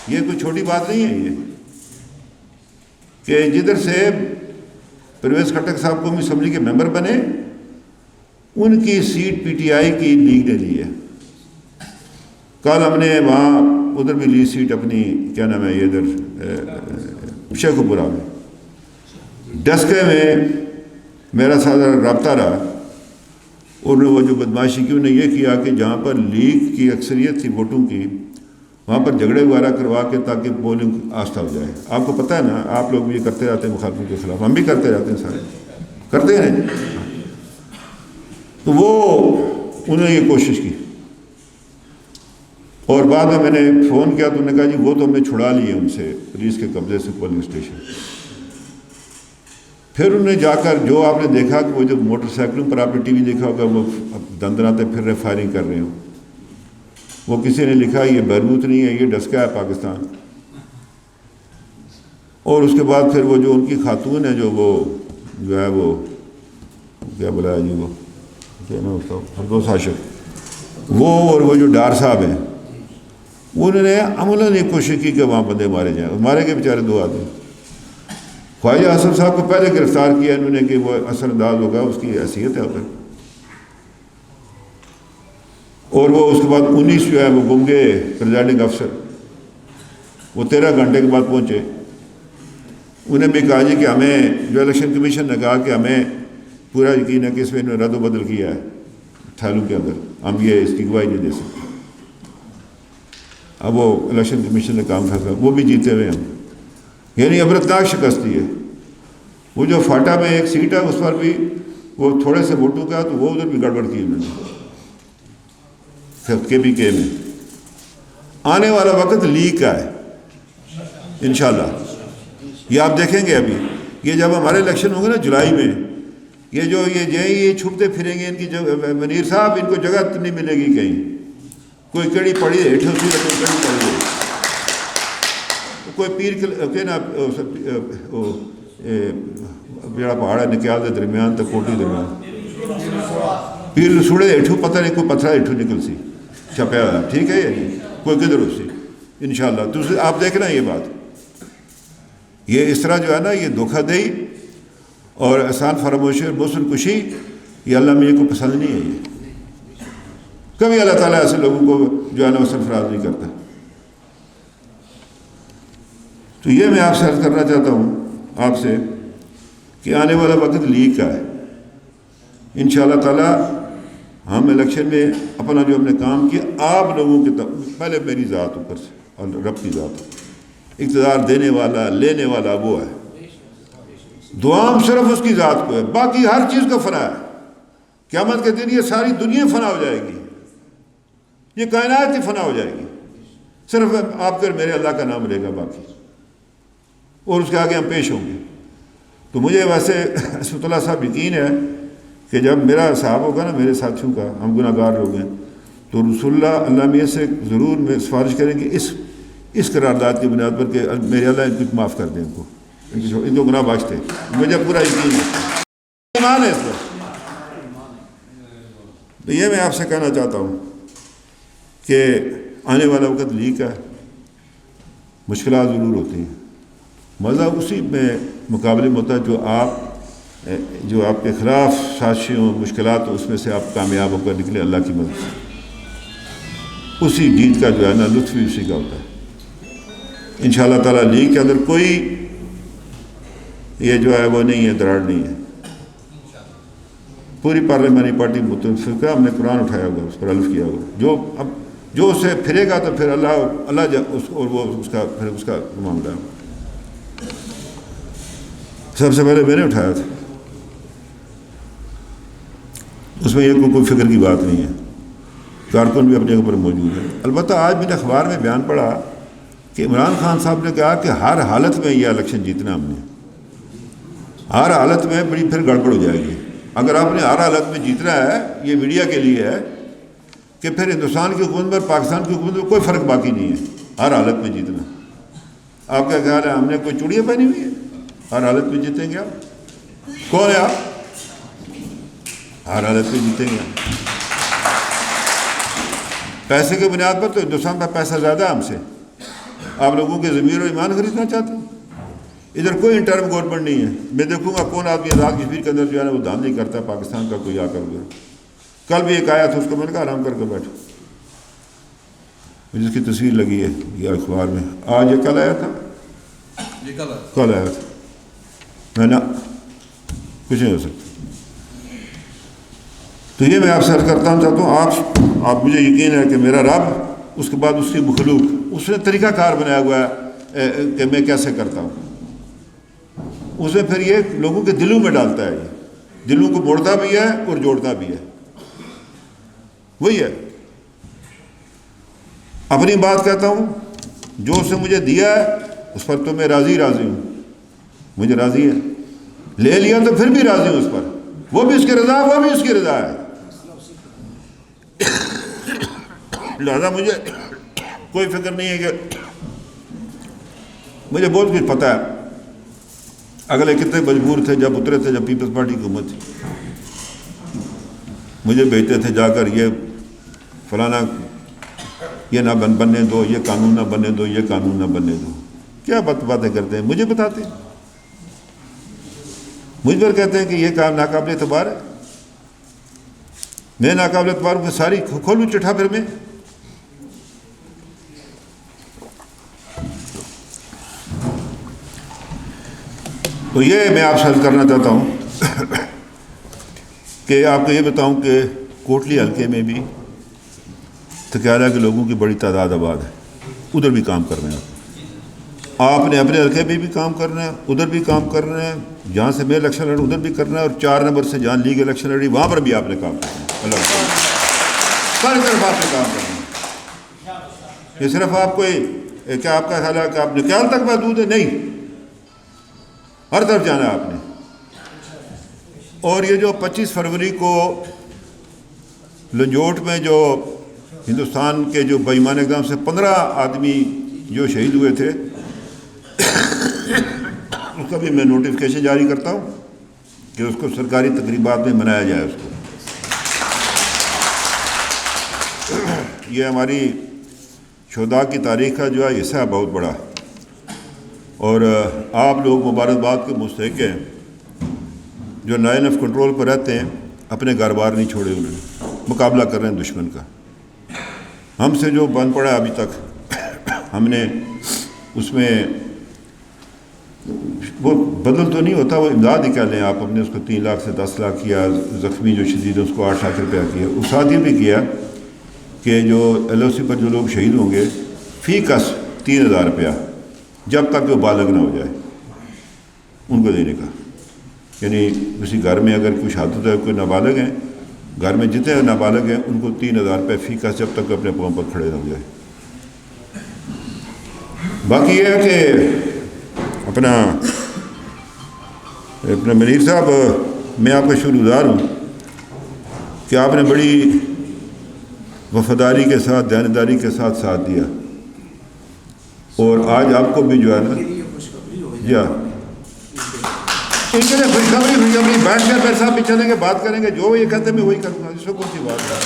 یہ کوئی چھوٹی بات نہیں ہے یہ کہ جدھر سے پرویز خٹک صاحب قومی اسمبلی کے ممبر بنے ان کی سیٹ پی ٹی آئی کی لیگ نے لی ہے. کل ہم نے وہاں ادھر بھی لی سیٹ اپنی کیا نام ہے یہ ادھر شیخ پورہ میں. ڈسکے میں میرا سارا رابطہ رہا. انہوں نے وہ جو بدماشی کی انہوں نے یہ کیا کہ جہاں پر لیگ کی اکثریت تھی ووٹوں کی وہاں پر جھگڑے وغیرہ کروا کے تاکہ پولنگ آستہ ہو جائے. آپ کو پتہ ہے نا، آپ لوگ بھی یہ کرتے رہتے ہیں مخالفوں کے خلاف، ہم بھی کرتے رہتے ہیں، سارے کرتے ہیں. تو وہ انہوں نے یہ کوشش کی اور بعد میں نے فون کیا تو انہوں نے کہا جی وہ تو ہم نے چھڑا لیے ان سے پولیس کے قبضے سے پولنگ اسٹیشن. پھر انہوں نے جا کر جو آپ نے دیکھا کہ وہ جو موٹر سائیکلوں پر آپ نے ٹی وی دیکھا ہوگا وہ دندناتے پھر رہے فائرنگ کر رہے ہوں، وہ کسی نے لکھا یہ بیروت نہیں ہے یہ ڈسکا ہے پاکستان. اور اس کے بعد پھر وہ جو ان کی خاتون ہے جو ہے وہ کیا بلایا جی وہ کیا نا اس کا فردوس عاشق، وہ اور وہ جو ڈار صاحب ہیں انہوں نے عملاً یہ کوشش کی کہ وہاں بندے مارے جائیں. مارے گئے بیچارے 2 آدمی. خواجہ حسن صاحب کو پہلے گرفتار کیا انہوں نے کہ وہ اثر انداز ہوگا، اس کی حیثیت ہے ادھر. اور وہ اس کے بعد 19 جو ہے وہ گم گئے پریزائڈنگ افسر، وہ 13 گھنٹے کے بعد پہنچے. انہیں بھی کہا جی کہ ہمیں جو الیکشن کمیشن نے کہا کہ ہمیں پورا یقین ہے کہ اس میں انہوں نے رد و بدل کیا ہے تھیلوں کے اندر، ہم یہ اس کی گواہی نہیں دے سکتے. اب وہ الیکشن کمیشن نے کام فیصلہ، وہ بھی جیتے ہوئے ہم، یعنی عبرتناک شکستی ہے. وہ جو فاٹا میں ایک سیٹ ہے اس پر بھی وہ تھوڑے سے ووٹوں کا تو وہ ادھر بھی گڑبڑ کی انہوں نے کے پی کے میں. آنے والا وقت لیگ کا ہے انشاءاللہ، یہ آپ دیکھیں گے. ابھی یہ جب ہمارے الیکشن ہوں گے نا جولائی میں، یہ جو یہ چھپتے پھریں گے ان کی منیر صاحب ان کو جگہ نہیں ملے گی کہیں. کوئی کڑی پڑی ہے ہیٹھ ہوتی ہے، کوئی کڑی پڑی ہے، کوئی پیر کے نا جڑا پہاڑ ہے نکیال دے درمیان تو کوٹی درمیان پیر لسوڑے ہیٹھوں پتہ نہیں کوئی پتھر ہیٹھوں نکل سی چھپیا ہوا. ٹھیک ہے یہ کوئی کدھر ہو سی انشاءاللہ. دوسرے آپ دیکھنا یہ بات، یہ اس طرح جو ہے نا یہ دھوکہ دہی اور احسان فراموشی اور محسن کشی یہ اللہ میاں کو پسند نہیں ہے. یہ کبھی اللہ تعالیٰ ایسے لوگوں کو جو ہے نا وہ سرفراز نہیں کرتا. تو یہ میں آپ سے عرض کرنا چاہتا ہوں آپ سے کہ آنے والا وقت لیگ کا ہے. انشاءاللہ تعالی ہم الیکشن میں اپنا جو ہم نے کام کیا آپ لوگوں کے پہلے میری ذات اوپر سے اور رب کی ذات, اقتدار دینے والا لینے والا وہ ہے, دعام صرف اس کی ذات کو ہے, باقی ہر چیز کا فنا ہے. قیامت کے دن یہ ساری دنیا فنا ہو جائے گی, یہ کائنات ہی فنا ہو جائے گی, صرف آپ کے میرے اللہ کا نام لے گا باقی, اور اس کے آگے ہم پیش ہوں گے. تو مجھے ویسے اسمت اللہ صاحب یقین ہے کہ جب میرا حساب ہوگا نا میرے ساتھیوں کا, ہم گناہ گار لوگ ہیں, تو رسول اللہ میاں سے ضرور میں سفارش کریں کہ اس قرارداد کی بنیاد پر کہ میرے اللہ ان کو معاف کر دیں, ان کو گناہ بخش دیں. مجھے پورا یقین ہے, ایمان ہے اس پر. تو یہ میں آپ سے کہنا چاہتا ہوں کہ آنے والا وقت لیگ کا ہے, مشکلات ضرور ہوتی ہیں, مزہ اسی میں مقابلے میں ہوتا ہے جو آپ کے خلاف سازشوں مشکلات اس میں سے آپ کامیاب ہو کر نکلے اللہ کی مدد سے. اسی جیت کا جو ہے نا لطف بھی اسی کا ہوتا ہے. انشاءاللہ تعالیٰ لیگ کے اندر کوئی یہ جو ہے وہ نہیں ہے, دراڑ نہیں ہے. پوری پارلیمانی پارٹی متفق ہے, ہم نے قرآن اٹھایا ہوگا, اس پر الف کیا ہوگا, جو اسے پھرے گا تو پھر اللہ اور وہ اس کا معاملہ ہے. سب سے پہلے میں نے اٹھایا تھا, اس میں یہ کوئی فکر کی بات نہیں ہے, کارکن بھی اپنے اوپر موجود ہے. البتہ آج میں نے اخبار میں بیان پڑھا کہ عمران خان صاحب نے کہا کہ ہر حالت میں یہ الیکشن جیتنا ہم نے, ہر حالت میں بڑی پھر گڑبڑ ہو جائے گی. اگر آپ نے ہر حالت میں جیتنا ہے, یہ میڈیا کے لیے ہے کہ پھر ہندوستان کی حکومت پر پاکستان کی حکومت میں کوئی فرق باقی نہیں ہے, ہر حالت میں جیتنا. آپ کا خیال ہے ہم نے کوئی چوڑیاں پہنی ہوئی ہیں, ہر حالت میں جیتیں گے آپ؟ کون ہے آپ؟ ہر حالت میں جیتیں گے آپ. پیسے کی بنیاد پر تو ہندوستان کا پیسہ زیادہ ہے ہم سے, آپ لوگوں کے ضمیر و ایمان خریدنا چاہتے ہیں. ادھر کوئی انٹرم گورنمنٹ نہیں ہے. میں دیکھوں گا کون آدمی عراق کشمیر کے اندر جو ہے نا وہ دام نہیں کرتا پاکستان کا کوئی آ کر گیا. کل بھی ایک آیا تھا, اس کو میں نے کہا آرام کر کے بیٹھو, جس کی تصویر لگی ہے یہ اخبار میں. آج یہ کل آیا تھا, کل آیا تھا. میں نا کچھ نہیں ہو سکتا. تو یہ میں آپ سے عرض کرتا ہوں چاہتا ہوں آپ مجھے یقین ہے کہ میرا رب, اس کے بعد اس کی مخلوق, اس نے طریقہ کار بنایا ہوا ہے کہ میں کیسے کرتا ہوں. اس میں پھر یہ لوگوں کے دلوں میں ڈالتا ہے, یہ دلوں کو موڑتا بھی ہے اور جوڑتا بھی ہے. وہی ہے. اپنی بات کہتا ہوں, جو اس نے مجھے دیا ہے اس پر تو میں راضی ہوں, مجھے راضی ہے. لے لیا تو پھر بھی راضی ہوں اس پر, وہ بھی اس کی رضا, وہ بھی اس کی رضا ہے. لہذا مجھے کوئی فکر نہیں ہے کہ مجھے بہت کچھ پتہ ہے اگلے کتنے مجبور تھے جب اترے تھے, جب پیپلز پارٹی کی حکومت تھی. مجھے بھیجتے تھے جا کر یہ فلانا یہ نہ بننے دو, یہ قانون نہ بننے دو, یہ قانون نہ بننے دو. کیا باتیں کرتے ہیں, مجھے بتاتے ہیں, مجھ پر کہتے ہیں کہ یہ کام ناقابل اعتبار ہے. میں ناقابل اعتبار کو ساری کھولوں چٹھا پھر میں. تو یہ میں آپ سے عرض کرنا چاہتا ہوں کہ آپ کو یہ بتاؤں کہ کوٹلی حلقے میں بھی تکیالہ کے لوگوں کی بڑی تعداد آباد ہے, ادھر بھی کام کر رہے ہیں. آپ نے اپنے حلقے میں بھی کام کرنا ہے, ادھر بھی کام کر رہے ہیں. جہاں سے میں الیکشن لڑوں ادھر بھی کرنا ہے, اور 4 نمبر سے جہاں لیگ الیکشن لڑی وہاں پر بھی آپ نے کام کرنا ہے. اللہ ساری طرف آپ نے کام کرنا ہے. یہ صرف آپ کو کیا آپ کا خیال ہے کہ آپ نکال تک محدود ہے؟ نہیں, ہر طرف جانا ہے آپ نے. اور یہ جو 25 فروری کو لنجوٹ میں جو ہندوستان کے جو بے ایمان اقدام سے 15 آدمی جو شہید ہوئے تھے, اس کا بھی میں نوٹیفکیشن جاری کرتا ہوں کہ اس کو سرکاری تقریبات میں منایا جائے. اس کو یہ ہماری شہداء کی تاریخ کا جو ہے حصہ ہے بہت بڑا, اور آپ لوگ مبارکباد کے مستحق ہیں جو لائن آف کنٹرول پر رہتے ہیں, اپنے گھر بار نہیں چھوڑے, انہوں نے مقابلہ کر رہے ہیں دشمن کا. ہم سے جو بن پڑا ہے ابھی تک, ہم نے اس میں وہ بدل تو نہیں ہوتا، وہ امداد ہی کہہ لیں آپ اپنے، اس کو 3 لاکھ سے 10 لاکھ کیا، زخمی جو شدید ہے اس کو 8 لاکھ روپیہ کیا. اس ساتھ یہ بھی کیا کہ جو LOC پر جو لوگ شہید ہوں گے فی کس 3000 روپیہ جب تک وہ بالغ نہ ہو جائے ان کو دینے کا. یعنی کسی گھر میں اگر کوئی شہادت ہے، کوئی نابالغ ہیں گھر میں، جتنے نابالغ ہیں ان کو 3000 روپے فی کس جب تک اپنے پاؤں پر کھڑے نہ ہو جائے. باقی یہ ہے کہ اپنا منیر صاحب، میں آپ کا شکر گزار ہوں کہ آپ نے بڑی وفاداری کے ساتھ، دیانتداری کے ساتھ ساتھ دیا، اور آج آپ کو بھی جو ہے نا جی ہاں ان کے لیے خوشخبری بیٹھ کر میرے صاحب بھی چلیں گے، بات کریں گے، جو یہ کہتے ہیں میں وہی کروں گا، اس میں کون سی بات ہے.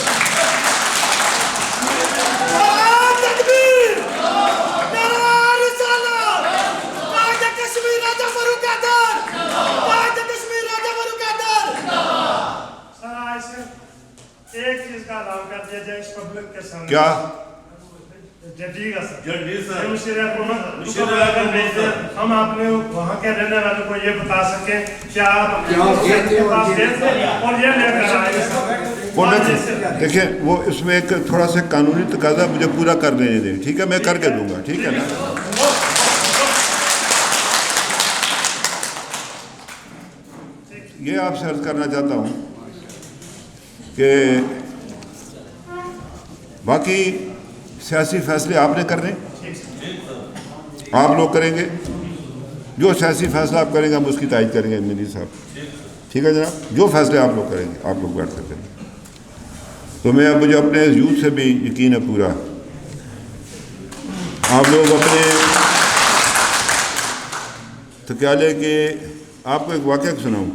ایک چیز کا اعلان کر دیا جائے اس پبلک کے سامنے.
کیا
ہم آپ نے وہاں کے رہنے والوں کو یہ بتا سکیں کہ آپ اور یہ لے کر آئے.
دیکھیں وہ اس میں ایک تھوڑا سا قانونی تقاضا مجھے پورا کر لینے دیں، ٹھیک ہے، میں کر کے دوں گا، ٹھیک ہے نا. یہ آپ سے عرض کرنا چاہتا ہوں کہ باقی سیاسی فیصلے آپ نے کرنے، آپ لوگ کریں گے، جو سیاسی فیصلہ آپ کریں گے ہم اس کی تائید کریں گے منیر صاحب، ٹھیک ہے جناب، جو فیصلے آپ لوگ کریں گے آپ لوگ بیٹھ کر کریں گے. تو میں اب مجھے اپنے یوتھ سے بھی یقین ہے پورا، آپ لوگ اپنے تکیالے کے، آپ کو ایک واقعہ سناؤں،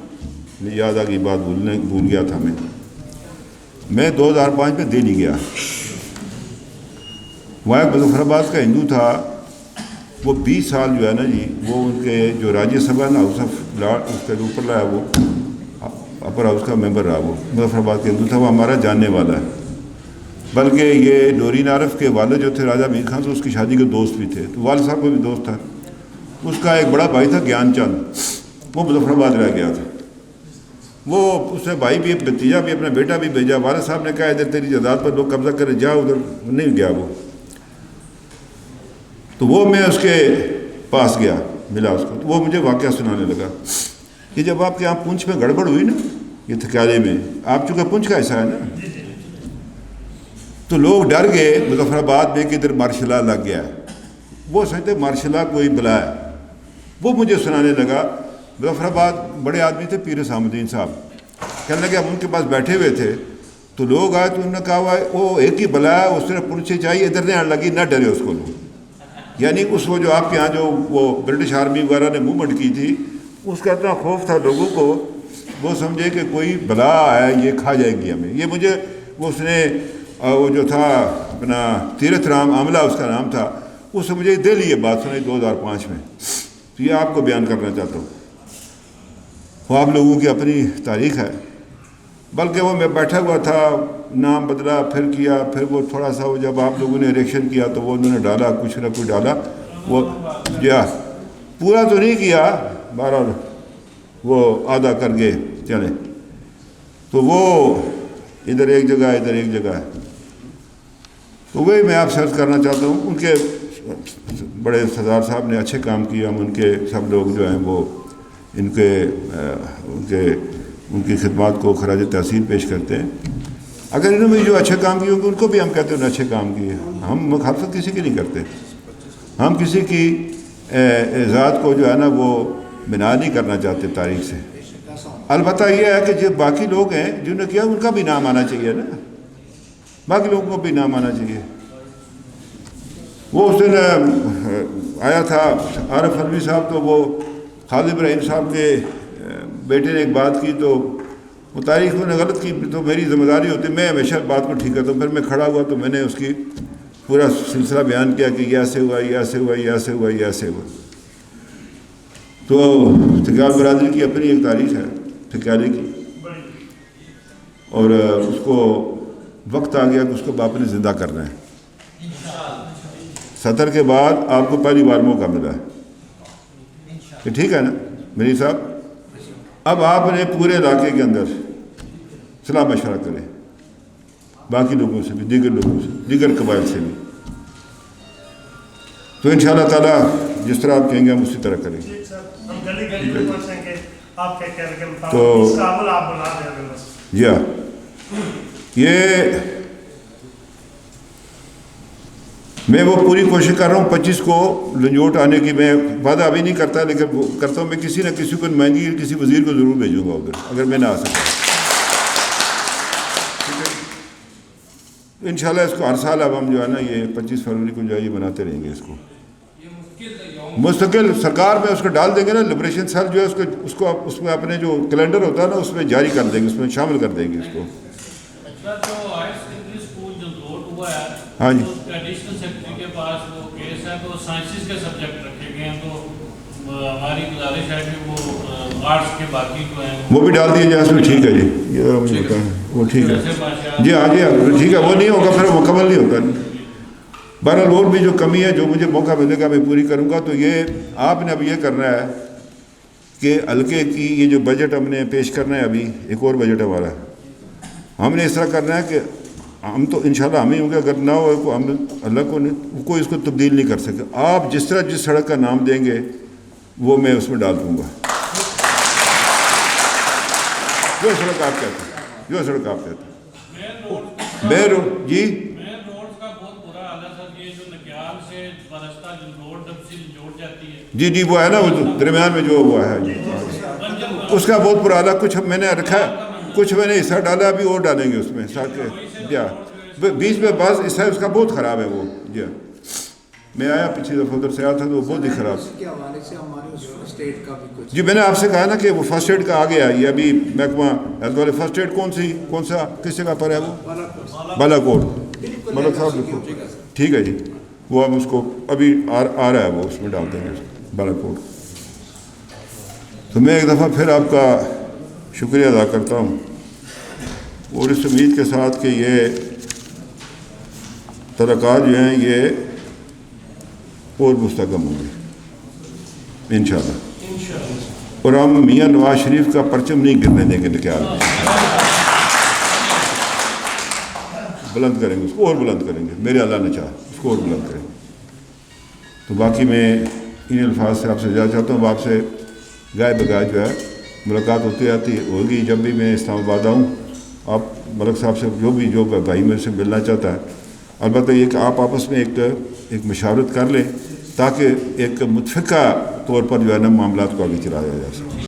مجھے یاد آ گئی بات، بھول گیا تھا میں 2005 میں دہلی گیا. وہاں ایک مظفرآباد کا ہندو تھا، وہ 20 سال جو ہے نا جی، وہ ان کے جو راجیہ سبھا نا ہاؤس آف لارڈ اس کے اوپر لایا، وہ اپر ہاؤس کا ممبر رہا، وہ مظفرآباد کے ہندو تھا، وہ ہمارا جاننے والا ہے. بلکہ یہ نورین عارف کے والد جو تھے راجہ میر خان سے اس کی شادی کے دوست بھی تھے، تو والد صاحب کو بھی دوست تھا. اس کا ایک بڑا بھائی تھا گیان چند، وہ مظفرآباد رہ گیا تھا. وہ اس نے بھائی بھی، بھتیجا بھی، اپنا بیٹا بھی بھیجا. والد صاحب نے کہا ادھر تیری جائیداد پر لوگ قبضہ کرے، جا ادھر. نہیں گیا وہ. تو وہ میں اس کے پاس گیا، ملا اس کو، تو وہ مجھے واقعہ سنانے لگا کہ جب آپ کے یہاں پونچھ میں گڑبڑ ہوئی نا، یہ تھکیالے میں، آپ چونکہ پونچھ کا حصہ ہے نا، تو لوگ ڈر گئے مظفرآباد میں کہ ادھر مارشل لا لگ گیا ہے. وہ سمجھتے مارشل لا کوئی بلا ہے. وہ مجھے سنانے لگا، مظفرآباد بڑے آدمی تھے پیر حسام الدین صاحب، کہنے لگے ہم ان کے پاس بیٹھے ہوئے تھے تو لوگ آئے تو انہوں نے کہا وہ ایک ہی بلا ہے، اس نے پوچھے چاہیے ادھر نہیں آنے لگی، نہ ڈرے اس کو. لوگ یعنی اس وہ جو آپ کے یہاں جو وہ برٹش آرمی وغیرہ نے موومنٹ کی تھی، اس کا اتنا خوف تھا لوگوں کو، وہ سمجھے کہ کوئی بلا ہے، یہ کھا جائے گی ہمیں. یہ مجھے اس نے وہ جو تھا اپنا تیرتھ رام عاملہ اس کا نام تھا، اس سے مجھے دل یہ بات سنائی 2005 میں. تو یہ آپ کو بیان کرنا چاہتا ہوں. وہ آپ لوگوں کی اپنی تاریخ ہے. بلکہ وہ میں بیٹھا ہوا تھا، نام بدلا، پھر کیا، پھر وہ تھوڑا سا وہ جب آپ لوگوں نے ریئیکشن کیا تو وہ انہوں نے ڈالا، کچھ نہ کچھ ڈالا. وہ جا پورا تو نہیں کیا، بہرحال وہ آدھا کر گئے چلیں. تو وہ ادھر ایک جگہ ہے، ادھر ایک جگہ ہے. تو وہی میں آپ سے عرض کرنا چاہتا ہوں، ان کے بڑے سردار صاحب نے اچھے کام کیے، ہم ان کے سب لوگ جو ہیں وہ ان کی خدمات کو خراج تحسین پیش کرتے ہیں. اگر انہوں نے جو اچھے کام کیے ہوں گے ان کو بھی ہم کہتے ہیں انہوں نے اچھے کام کیے. ہم مخالفت کسی کی نہیں کرتے، ہم کسی کی ذات کو جو ہے نا وہ بنا نہیں کرنا چاہتے تاریخ سے. البتہ یہ ہے کہ جو باقی لوگ ہیں جنہوں نے کیا ان کا بھی نام آنا چاہیے نا، باقی لوگوں کو بھی نام آنا چاہیے. وہ اس دن آیا تھا عارف علوی صاحب، تو وہ خالد ابراہیم صاحب کے بیٹے نے ایک بات کی تو وہ تاریخ نے غلط کی، تو میری ذمہ داری ہوتی، میں ہمیشہ بات کو ٹھیک کرتا ہوں. پھر میں کھڑا ہوا تو میں نے اس کی پورا سلسلہ بیان کیا کہ یہ ایسے ہوا، یہ ایسے ہوا، یہ ایسے ہوا، یہ ایسے ہوا. تو تھکیال برادری کی اپنی ایک تاریخ ہے تھکیالے کی، اور اس کو وقت آ گیا کہ اس کو باپ نے زندہ کرنا ہے. 70 کے بعد آپ کو پہلی بار موقع ملا ہے. کہ ٹھیک ہے نا میری صاحب؟ اب آپ نے پورے علاقے کے اندر صلاح مشورہ کریں باقی لوگوں سے بھی، دیگر لوگوں سے، دیگر قبائل سے بھی، تو انشاءاللہ تعالیٰ جس طرح آپ کہیں گے ہم اسی طرح کریں گے۔
ٹھیک سر، ہم گلی گلی میں پہنچیں گے، آپ کے کہنے کے مطابق
تو-
اس قابل آپ بنا دیں گے بس۔
جی ہاں، یہ میں وہ پوری کوشش کر رہا ہوں 25 کو لنجوٹ آنے کی، میں وعدہ ابھی نہیں کرتا لیکن وہ کرتا ہوں، میں کسی نہ کسی کو نمائندگی کسی وزیر کو ضرور بھیجوں گا ادھر اگر میں نہ آ سکتا۔ انشاءاللہ اس کو ہر سال اب ہم جو ہے نا یہ 25 فروری کو جو ہے یہ مناتے رہیں گے اس کو مستقل سرکار میں اس کو ڈال دیں گے نا، لبریشن سیل جو ہے اس میں اپنے جو کیلنڈر ہوتا ہے نا اس میں جاری کر دیں گے، اس میں شامل کر دیں گے اس کو۔
جو ہائر سیکنڈری اسکول جو لوٹ ہوا ہے،
ہاں جی،
ایڈیشنل سیکرٹری کے پاس وہ کیس ہے تو سائنسز کے سبجیکٹ رکھے گئے ہیں، تو ہماری گزارش ہے کہ وہ آرٹس کے باقی جو ہیں
وہ بھی ڈال دیے جائے اس میں۔ ٹھیک ہے جی، یہ ذرا مجھے بتائیں، وہ ٹھیک ہے جی ہاں جی ہاں ٹھیک ہے، وہ نہیں ہوگا پھر مکمل نہیں ہوتا۔ بہرحال اور بھی جو کمی ہے جو مجھے موقع ملے گا میں پوری کروں گا۔ تو یہ آپ نے اب یہ کرنا ہے کہ حلقے کی یہ جو بجٹ ہم نے پیش کرنا ہے، ابھی ایک اور بجٹ ہمارا ہم نے اس طرح کرنا ہے کہ ہم تو انشاءاللہ ہم ہی ہوں گے، اگر نہ ہو ہم اللہ کو کوئی اس کو تبدیل نہیں کر سکے۔ آپ جس طرح جس سڑک کا نام دیں گے وہ میں اس میں ڈال دوں گا، جو سڑک آپ کہتے ہیں، جو سڑک آپ کہتے ہیں۔ میں جی
مین روڈ کا بہت برا حال ہے سر، یہ جو نکیال سے برستہ جو روڈ ڈب سے جوڑ جاتی ہے،
جی جی وہ ہے نا وہ جو درمیان میں جو ہوا ہے جی، اس کا بہت برا حال ہے۔ کچھ میں نے رکھا ہے، کچھ میں نے حصہ ڈالا، ابھی اور ڈالیں گے اس میں جی ہاں، بیچ میں بعض حصہ اس کا بہت خراب ہے وہ جی ہاں۔ میں آیا پچھلی دفعہ ادھر سے آیا تھا تو وہ بہت ہی خراب۔
اس کے حوالے سے ہمارے اس فرسٹ ایڈ کا بھی کچھ
جی میں نے آپ سے کہا نا کہ وہ فرسٹ ایڈ کا آ گیا، یہ ابھی محکمہ ہیلتھ والے فرسٹ ایڈ کون سا کس جگہ پر ہے وہ؟ بالا کوٹ، ملک صاحب لکھو، ٹھیک ہے جی، وہ ہم اس کو ابھی آ رہا ہے وہ اس میں ڈال دیں گے بالا کوٹ۔ تو میں ایک دفعہ پھر آپ کا شکریہ ادا کرتا ہوں اور اس امید کے ساتھ کہ یہ ترقات جو ہیں یہ اور مستحکم ہوں گے انشاءاللہ، اور ہم میاں نواز شریف کا پرچم نہیں گرنے دیں گے نکیال میں، بلند کریں گے اس کو، اور بلند کریں گے، میرے اللہ نے چاہا اس کو اور بلند کریں گے۔ تو باقی میں ان الفاظ سے آپ سے اجازت چاہتا ہوں، آپ سے گائے بگائے جو ہے ملاقات ہوتی آتی ہوگی، جب بھی میں اسلام آباد آؤں آپ ملک صاحب سے جو بھائی میرے سے ملنا چاہتا ہے، البتہ یہ کہ آپ آپس میں ایک مشاورت کر لیں تاکہ ایک متفقہ طور پر جو ہے نا معاملات کو آگے چلایا جا سکے۔